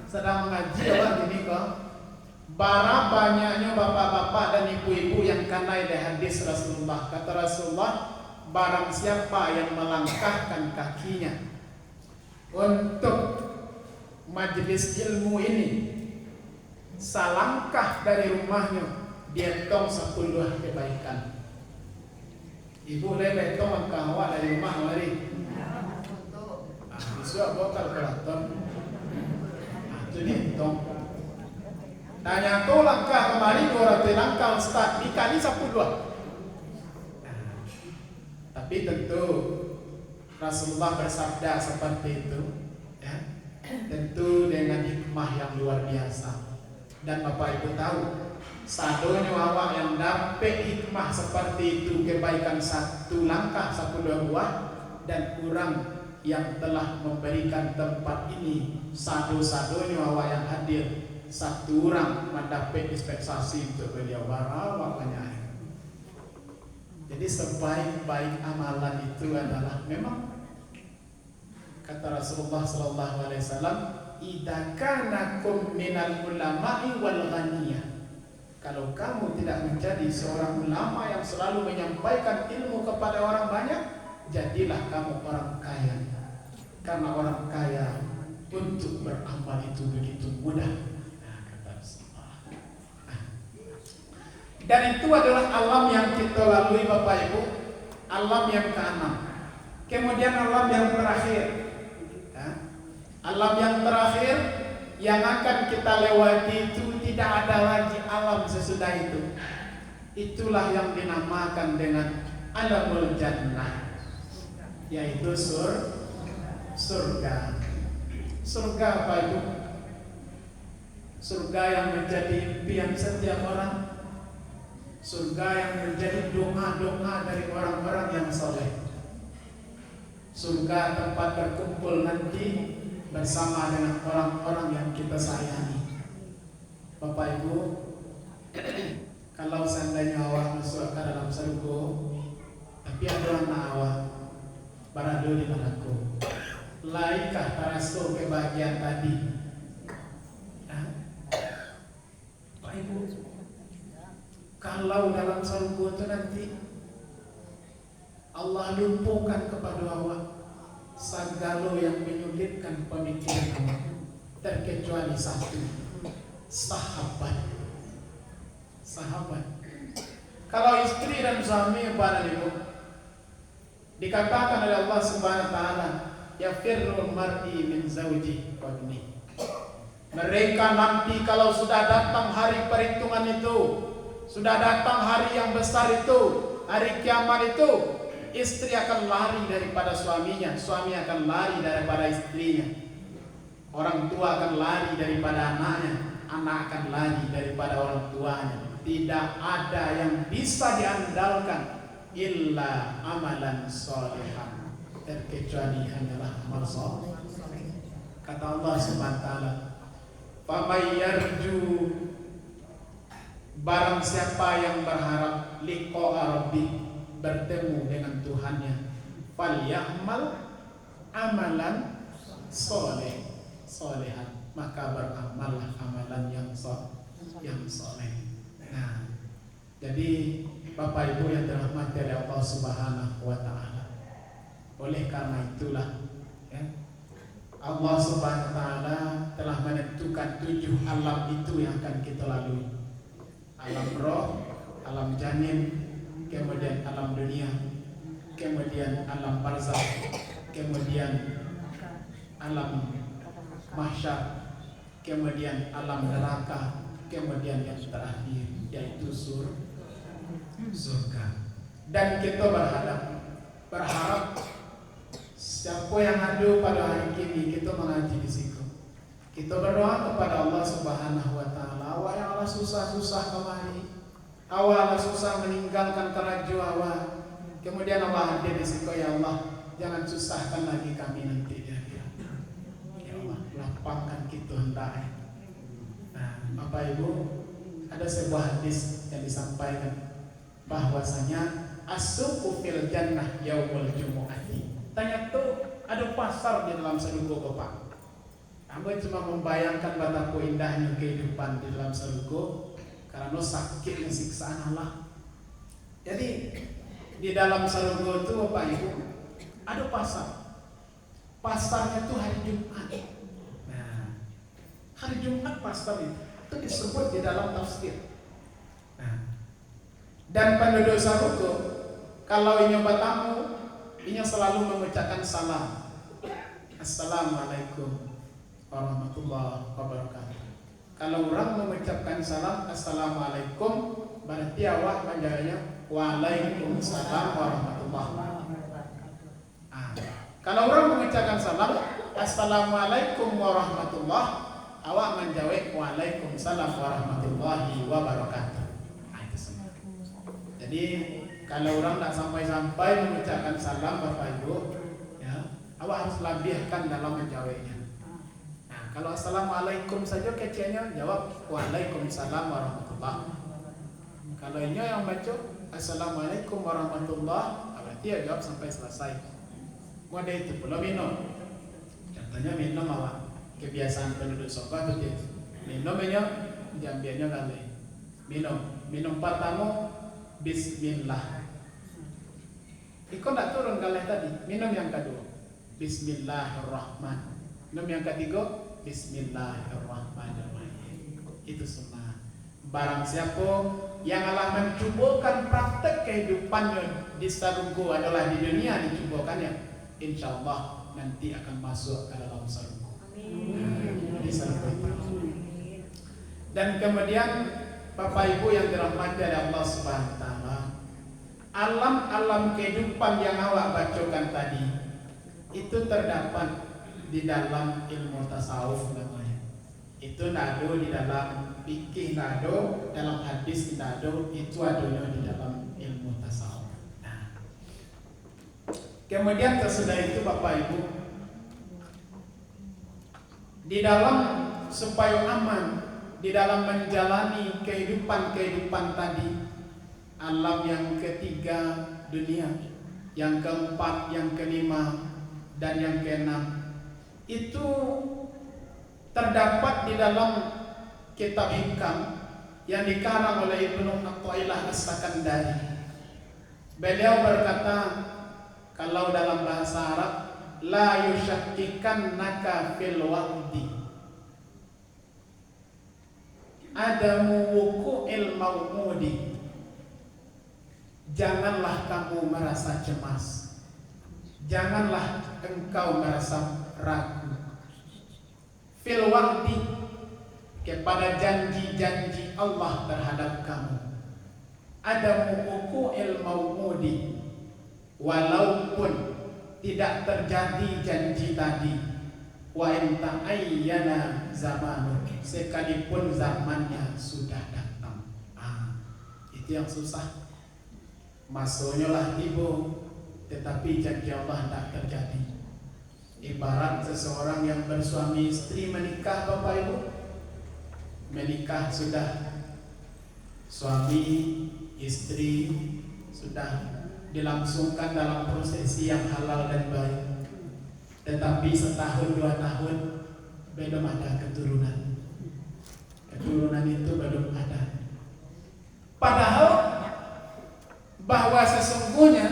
sedang mengaji awak gini kok. Bara banyaknya bapak-bapak dan ibu-ibu yang kanai dari hadis Rasulullah. Kata Rasulullah, barang siapa yang melangkahkan kakinya untuk majelis ilmu ini, selangkah dari rumahnya dia tong 10 kebaikan. Ibu lebih tong langkah awak dari rumah mari. Besok bawa kalkulator. Itu dihitung. Tanya kau langkah kemari 200 langkah Ustaz dikali 10. Tapi tentu Rasulullah bersabda seperti itu, ya. Tentu dengan hikmah yang luar biasa. Dan Bapak Ibu tahu, sadonya awak yang dapat hikmah seperti itu, kebaikan 1 langkah 10 buah, dan kurang yang telah memberikan tempat ini sado-sadonya awak yang hadir 1 orang mendapat dispensasi untuk beliau barawak banyak. Jadi sebaik-baik amalan itu adalah memang kata Rasulullah sallallahu alaihi wasallam, "Idza kanakum minal ulama'i wal ghaniyah." Kalau kamu tidak menjadi seorang ulama yang selalu menyampaikan ilmu kepada orang banyak, jadilah kamu orang kaya. Karena orang kaya untuk beramal itu begitu mudah. Nah, kata Rasulullah. Dan itu adalah alam yang kita lalui Bapak Ibu, alam yang ke-6. Kemudian alam yang terakhir. Alam yang terakhir yang akan kita lewati itu tidak ada lagi alam sesudah itu. Itulah yang dinamakan dengan alamul jannah, yaitu surga. Surga apa itu? Surga yang menjadi impian setiap orang. Surga yang menjadi doa-doa dari orang-orang yang soleh. Surga tempat berkumpul nanti bersama dengan orang-orang yang kita sayangi. Bapak Ibu, kalau seandainya awak masuk ke dalam surga, tapi ada anak awak barado di manaku, laikah tarasto kebahagiaan tadi. Bapak Ibu, kalau dalam surga itu nanti Allah lumpuhkan kepada awak segala yang menyulitkan pemikiran awak, terkecuali 1, sahabat. Kalau istri dan suami pada ibu dikatakan oleh Allah Subhanahu wa taala, yafirrul mar'i min zawji wa ibni. Mereka nanti kalau sudah datang hari perhitungan itu, sudah datang hari yang besar itu, hari kiamat itu, istri akan lari daripada suaminya, suami akan lari daripada istrinya, orang tua akan lari daripada anaknya, anak akan lari daripada orang tuanya. Tidak ada yang bisa diandalkan illa amalan sholihan, terkecuali hanyalah amal saleh. Kata Allah Subhanahu wa taala, "Faman yarju," barang siapa yang berharap liqa rabbi, bertemu dengan Tuhannya, falyamal amalan solehan, maka beramallah amalan yang soleh. Nah, jadi Bapak Ibu yang dirahmati oleh Allah Subhanahu wa taala, oleh karena itulah ya, Allah Subhanahu wa taala telah menentukan 7 alam itu yang akan kita lalui. Alam roh, alam janin, kemudian alam dunia, kemudian alam barzakh, kemudian alam mahsyar, kemudian alam neraka, kemudian yang terakhir yaitu surga. Dan kita berharap siapa yang ada pada hari ini kita mengaji di situ, kita berdoa kepada Allah Subhanahu wa taala, awak yang Allah susah-susah kemari, awal susah meninggalkan kerajaan awal, kemudian Allah hadir di situ, ya Allah jangan susahkan lagi kami nanti ya Allah, lapangkan kita hendaknya. Nah, Bapak Ibu, ada sebuah hadis yang disampaikan bahwasanya as-suqu fil jannah yaumul jumu'ati. Tanya tuh, ada pasar di dalam surga Bapak. Amba cuma membayangkan betapa indahnya kehidupan di dalam surga karena sakitnya siksaan Allah. Jadi di dalam surga itu Bapak Ibu ada pasar. Pasarnya itu hari Jumat. Nah, hari Jumat pasar itu disebut di dalam tafsir. Nah, dan penduduk surga Kalau inyo bertamu, inyo selalu mengucapkan salam. Assalamualaikum warahmatullahi wabarakatuh. Kalau orang mengucapkan salam Assalamualaikum, berarti awak menjawabnya Waalaikumsalam warahmatullahi wabarakatuh. Kalau orang mengucapkan salam Assalamualaikum warahmatullahi, awak menjawab Waalaikumsalam warahmatullahi wabarakatuh. Itu semua. Jadi kalau orang tak sampai-sampai mengucapkan salam Bapak Ibu, ya, awak harus labihkan dalam menjawabnya. Nah, kalau Assalamualaikum saja kecilnya jawab Waalaikumsalam warahmatullahi. Kalau ini yang baca Assalamualaikum warahmatullahi, berarti ya jawab sampai selesai. Ada itu pula minum. Contohnya minum awak. Kebiasaan penduduk Soka itu minumnya jambiannya kali. Minum pertama Bismillah. Ikut tak turun kali tadi. Minum yang kedua Bismillahirrahmanirrahim. Minum yang ketiga Bismillahirrahmanirrahim. Itu sunnah. Barang siapa yang Allah mencubakan praktek kehidupannya di sarungku adalah di dunia dicubakannya, insya Allah nanti akan masuk ke dalam sarungku. Di sarungku. Dan kemudian Bapak Ibu yang dirahmati oleh Allah Subhanahu wa taala, alam-alam kehidupan yang awak bacakan tadi itu terdapat di dalam ilmu tasawuf namanya. Itu ada di dalam fikih, ada dalam hadis, ada itu adanya di dalam ilmu tasawuf. Nah, kemudian sesudah itu Bapak Ibu, di dalam supaya aman di dalam menjalani kehidupan tadi, alam yang ketiga dunia, yang keempat, yang kelima, dan yang keenam itu terdapat di dalam kitab hikam yang dikarang oleh Ibnu Athaillah As-Sakandari. Beliau berkata, kalau dalam bahasa Arab, la yushakkikannaka fil waqti adamu wuqu'il mawmudi. Janganlah kamu merasa cemas, janganlah engkau merasa ragu fil waqti, kepada janji-janji Allah terhadap kamu. Adamu wuqu'il mawmudi, walaupun tidak terjadi janji tadi, wa in ta'ayyana zamanu, sekalipun zamannya sudah datang. Itu yang susah. Masuknya lah tiba, tetapi janji Allah tak terjadi. Ibarat seseorang yang bersuami istri menikah, Bapak Ibu, menikah sudah, suami istri sudah dilangsungkan dalam prosesi yang halal dan baik, tetapi setahun 2 tahun belum ada keturunan itu belum ada. Padahal bahwa sesungguhnya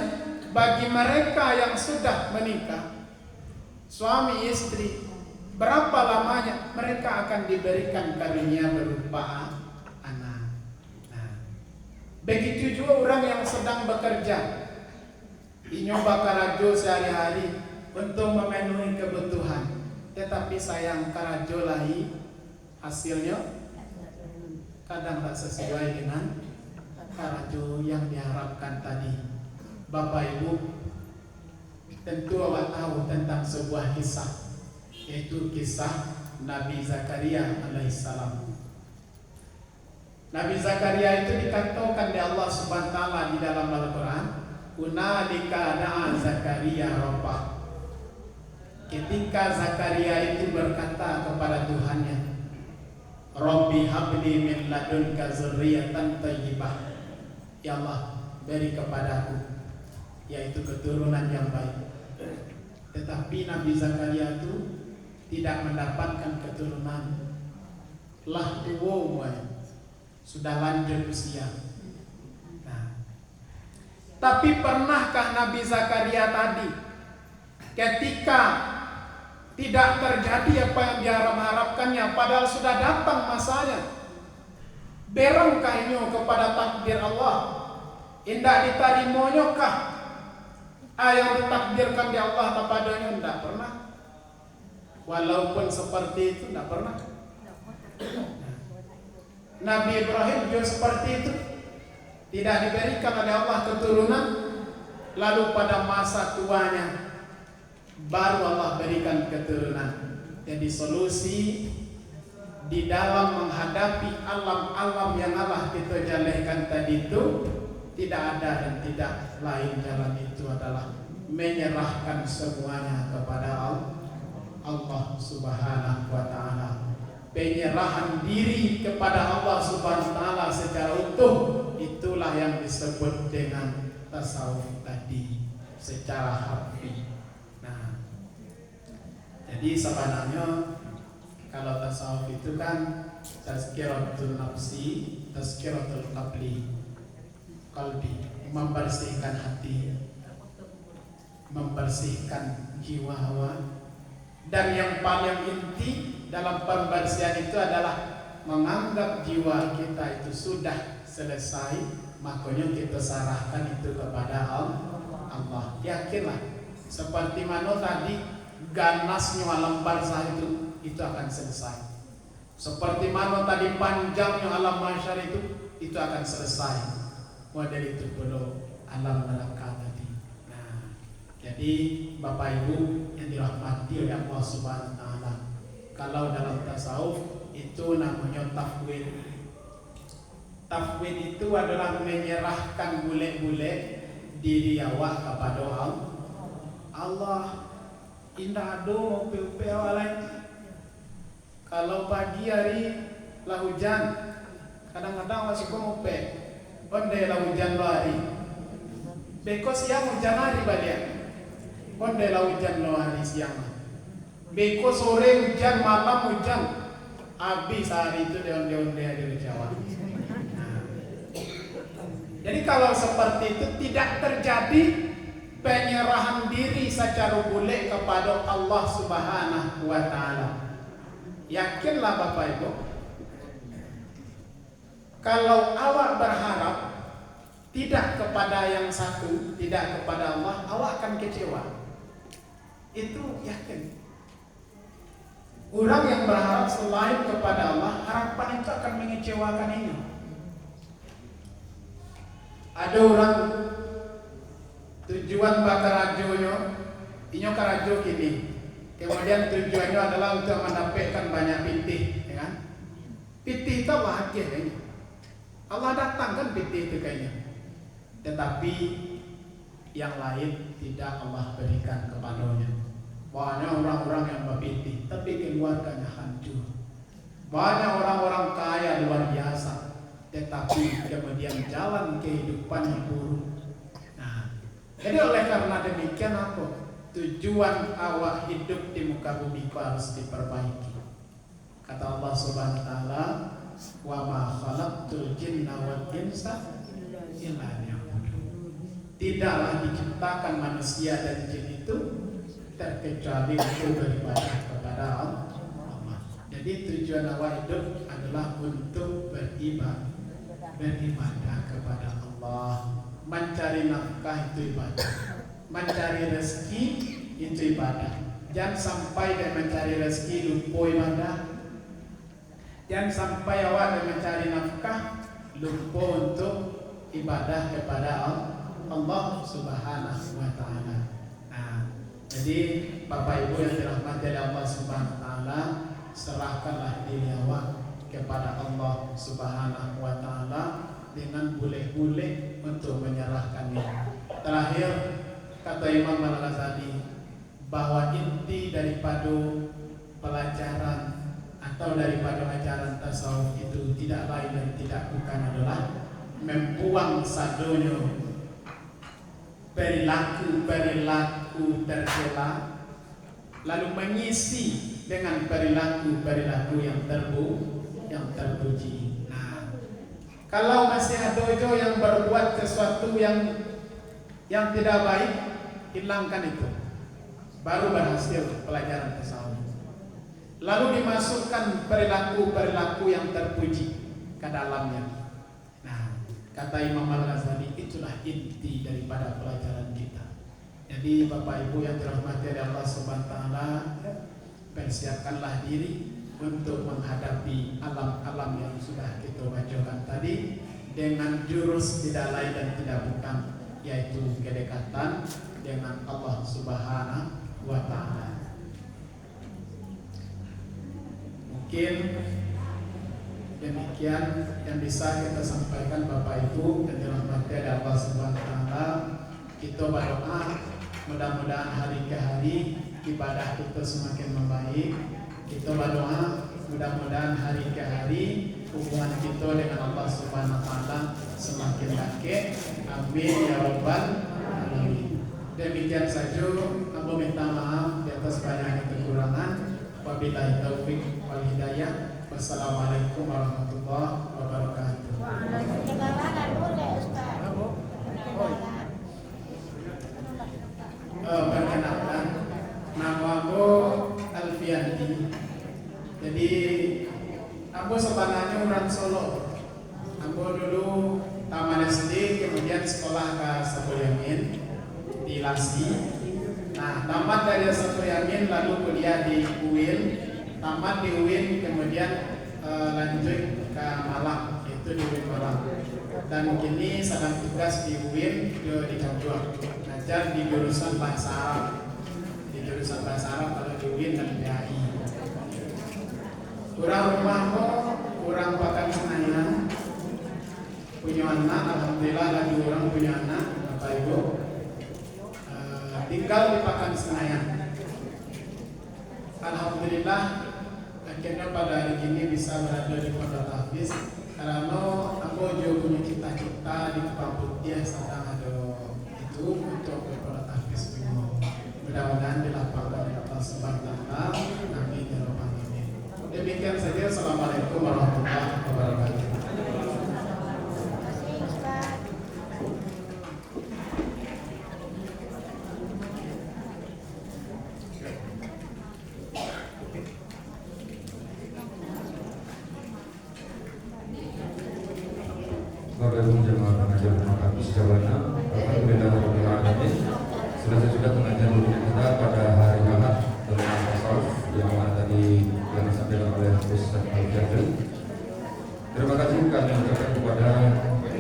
bagi mereka yang sudah menikah, suami istri, berapa lamanya mereka akan diberikan karunia berupa anak. Nah, begitu juga orang yang sedang bekerja, nyoba karajo sehari-hari untuk memenuhi kebutuhan, tetapi sayang karajo lahi hasilnya kadang tak sesuai dengan karajo yang diharapkan tadi. Bapak Ibu, tentu awak tahu tentang sebuah kisah, yaitu kisah Nabi Zakaria alaihissalam. Nabi Zakaria itu dikatakan oleh Allah Subhanahu wa taala di dalam Al-Qur'an, "Hunalika da'a Zakaria rabbah." Ketika Zakaria itu berkata kepada Tuhannya, "Rabbi habli min ladunka dzurriyyatan thayyibah." Ya Allah, beri kepadaku yaitu keturunan yang baik. Tetapi Nabi Zakaria itu tidak mendapatkan keturunan. Lah tua, sudah lanjut usia. Nah, tapi pernahkah Nabi Zakaria tadi ketika tidak terjadi apa yang diharap-harapkannya, padahal sudah datang masanya, berangkah ini kepada takdir Allah? Indah ditarimanya kah yang ditakdirkan di Allah kepadanya? Tidak pernah. Walaupun seperti itu tidak pernah. Nabi Ibrahim juga seperti itu. Tidak diberikan oleh Allah keturunan, lalu pada masa tuanya baru Allah berikan keturunan. Jadi solusi di dalam menghadapi alam-alam yang Allah kita jalehkan tadi itu, tidak ada dan tidak lain jalan itu adalah menyerahkan semuanya kepada Allah Subhanahu wa ta'ala. Penyerahan diri kepada Allah Subhanahu wa ta'ala secara utuh, itulah yang disebut dengan tasawuf tadi secara harfi. Nah, jadi sebenarnya kalau tasawuf itu kan tazkiratul nafsi, tazkiratul qalbi, membersihkan hati, membersihkan jiwa, dan yang paling inti dalam pembersihan itu adalah menganggap jiwa kita itu sudah selesai, makanya kita serahkan itu kepada Allah. Yakinlah, seperti mana tadi ganasnya alam barzah itu akan selesai. Seperti mana tadi panjangnya alam mahsyar itu akan selesai. Model itu perlu alam malaikat tadi. Nah, jadi Bapak Ibu yang dirahmati oleh Allah Subhanahu wa ta'ala, kalau dalam tasawuf itu namanya tafwid. Tafwid itu adalah menyerahkan bule-bule diri awak kepada Allah. Indah ado mau lain. Kalau pagi hari lah hujan, kadang-kadang masih mau pe. Ondai lah hujan hari. Beko siang hujan hari balik. Ondai lah hujan hari siang. Beko sore hujan, malam hujan. Habis hari itu dia onde-onde di Jawa. Jadi kalau seperti itu tidak terjadi penyerahan diri secara bulat kepada Allah Subhanahu wa ta'ala. Yakinlah Bapak Ibu, kalau awak berharap tidak kepada yang satu, tidak kepada Allah, awak akan kecewa. Itu yakin. Orang yang berharap selain kepada Allah, harapan itu akan mengecewakan ini. Ada orang tujuan bakar rajonya, inyo karajo kini. Kemudian tujuannya adalah untuk mendapatkan banyak pitih, ya kan? Pitih itu bahagia kayaknya. Allah datangkan pitih itu kayaknya. Tetapi yang lain tidak Allah berikan kepadanya. Banyak orang-orang yang berpitih, tapi keluarganya hancur. Banyak orang-orang kaya luar biasa, tetapi kemudian jalan kehidupannya buruk. Nah, jadi oleh karena demikian apa? Tujuan awak hidup di muka bumi harus diperbaiki. Kata Allah Subhanahu wa ta'ala, "Wa ma khalaqtul jinna wal insa illa liya'budun." Tidaklah diciptakan manusia dan jin itu terkecuali untuk beribadah kepada Allah. Jadi tujuan awak hidup adalah untuk beribadah kepada Allah. Mencari nafkah itu ibadah, mencari rezeki itu ibadah. Jangan sampai dia mencari rezeki lupa ibadah. Jangan sampai awak dia mencari nafkah lupa untuk ibadah kepada Allah Subhanahu wa ta'ala. Nah, jadi Bapak Ibu yang dirahmati oleh Allah Subhanahu wa ta'ala, serahkanlah diri awak kepada Allah Subhanahu wa ta'ala dengan boleh-boleh untuk menyerahkannya. Terakhir, kata Imam Al-Ghazali bahwa inti daripada pelajaran atau daripada ajaran tasawuf itu tidak lain dan tidak bukan adalah membuang sadonya perilaku tercela, lalu mengisi dengan perilaku yang terpuji. Nah, kalau masih ada yang berbuat sesuatu yang tidak baik, hilangkan itu, baru berhasil pelajaran tasawuf. Lalu dimasukkan perilaku yang terpuji ke dalamnya. Nah, Kata Imam Al-Ghazali, itulah inti daripada pelajaran kita. Jadi Bapak Ibu yang dirahmati oleh Allah Subhanahu wa taala, persiapkanlah diri untuk menghadapi alam-alam yang sudah kita bacakan tadi dengan jurus tidak lain dan tidak bukan, yaitu kedekatan dengan Allah Subhanahu wa taala. Mungkin demikian yang bisa kita sampaikan Bapak Ibu yang dirahmati oleh Allah Subhanahu wa taala. Kita berdoa mudah-mudahan hari ke hari ibadah kita semakin membaik. Kita berdoa mudah-mudahan hari ke hari hubungan kita dengan Allah Subhanahu wa taala semakin dekat. Amin ya rabbal alamin. Demikian saja, aku minta maaf di atas banyak kekurangan. Wabillahi taufik wal hidayah. Wassalamualaikum warahmatullahi wabarakatuh. Perkenalan boleh Ustaz. Perkenalkan, nama aku Alfianti. Jadi aku sebenarnya orang Solo. Aku dulu taman SD, kemudian sekolah ke Sabu Yamin di Lasi. Nah, tamat dari Sabu Yamin lalu kuliah di UIN. Tamat di UIN, kemudian lanjut ke Malang, itu di UIN Malang. Dan kini sedang tugas di UIN di Cianjur, ngajar di jurusan Bahasa Arab. Di jurusan Bahasa Arab kalau di UIN dan PAI. Kurang rumahku, kurang pakan Senayan. Punya anak, alhamdulillah lagi orang punya anak, Bapak Ibu. Tinggal di Pakan Senayan. Alhamdulillah akhirnya pada hari ini bisa berada di Pondok Hafiz karena aku juga punya cita-cita di Pamputia sedang ada itu untuk ke Pondok Hafiz Bimo. Mudah-mudahan dilapangkan oleh Allah Subhanahu wa taala. Amin ya rabbal alamin. Demikian saja. Assalamualaikum warahmatullahi wabarakatuh. Selesai sudah pengajian rutin kita pada hari Ahad tentang tasawuf yang tadi yang disampaikan oleh Ustaz Al-Jadri. Terima kasih kami ucapkan kepada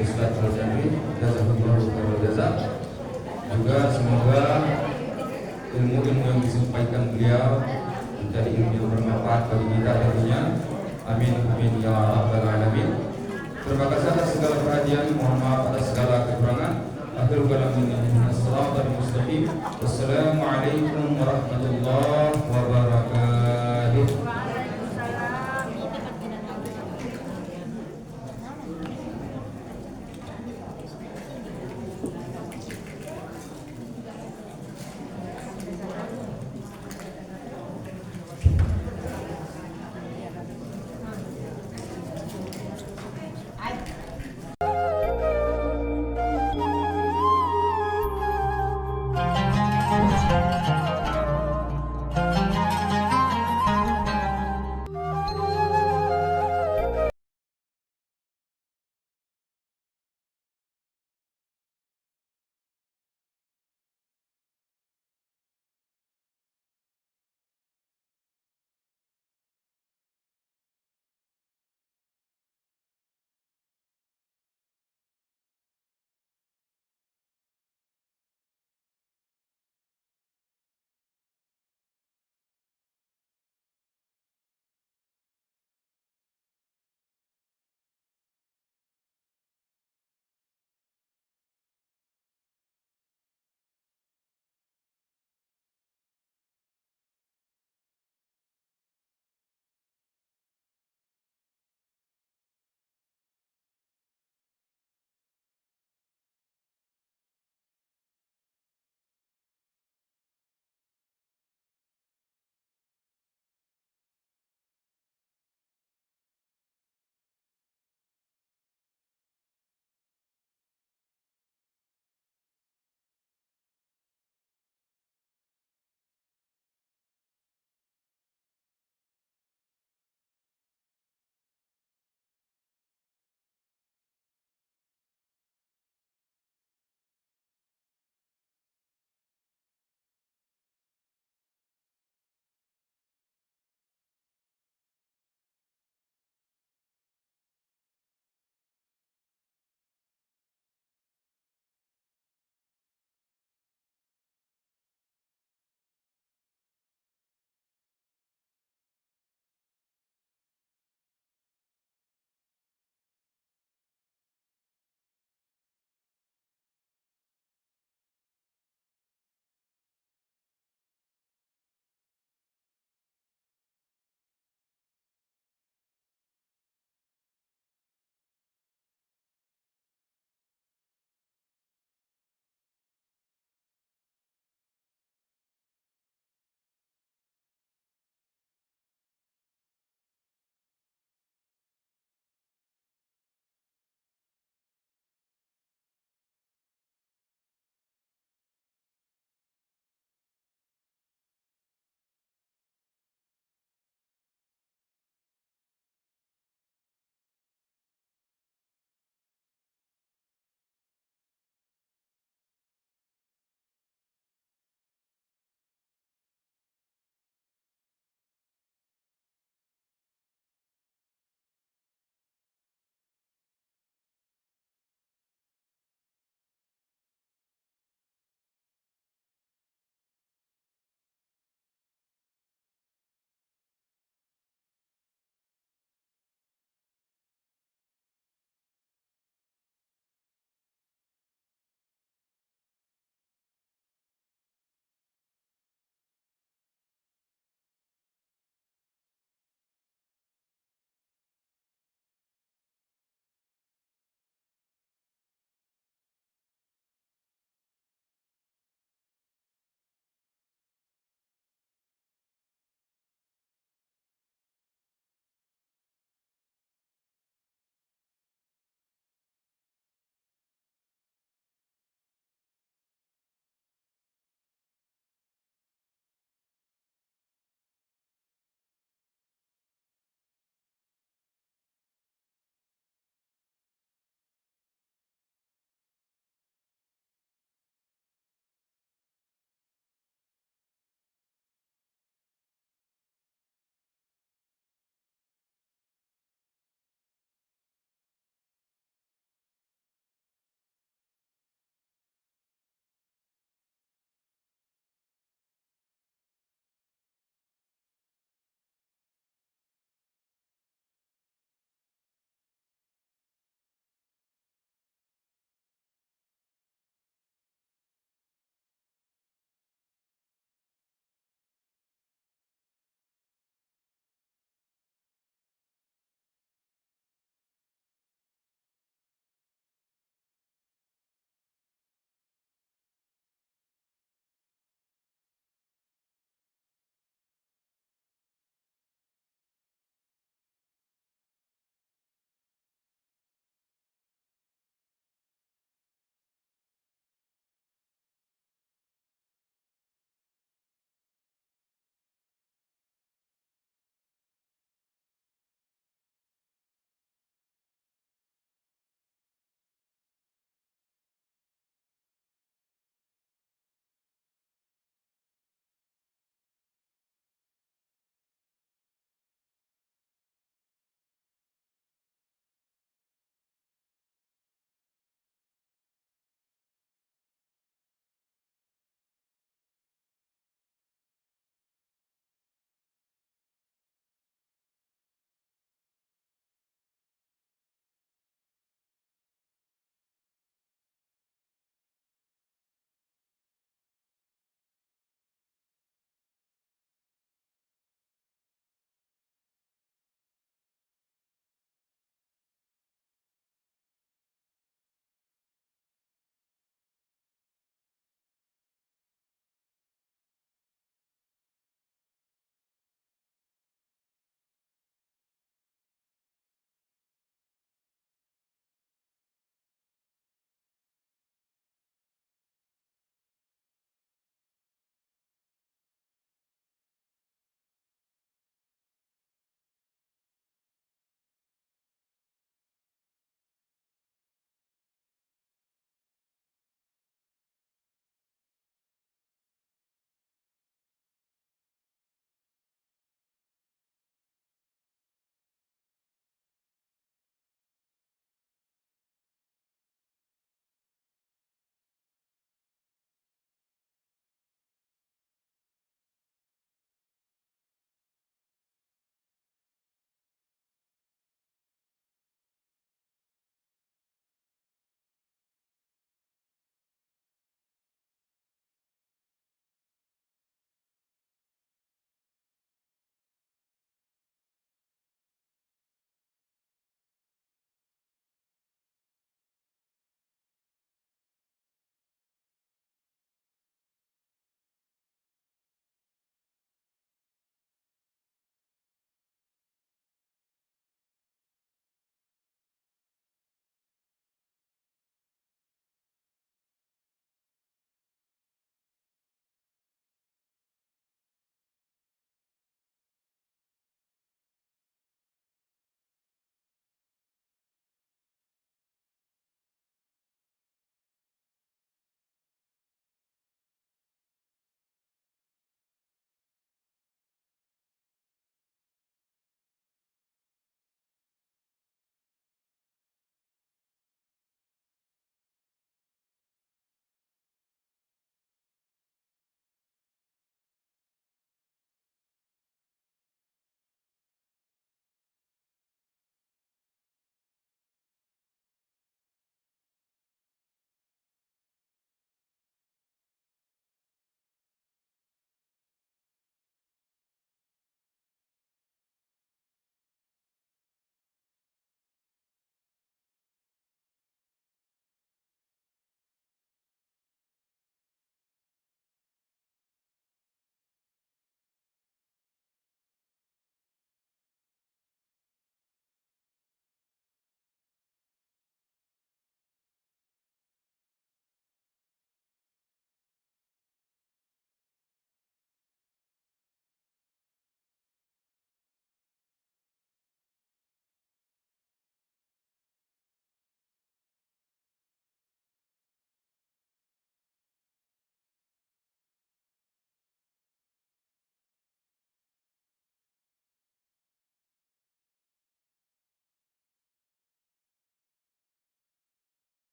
Ustaz Al-Jadri, jazakallahu khairal jazak. Juga semoga ilmu-ilmu yang disampaikan beliau menjadi ilmu yang bermanfaat bagi kita tentunya. Amin amin ya rabbal alamin. Terima kasih atas segala perhatian, mohon maaf atas segala kekurangan. Akhirul kalam, assalamualaikum warahmatullahi wabarakatuh.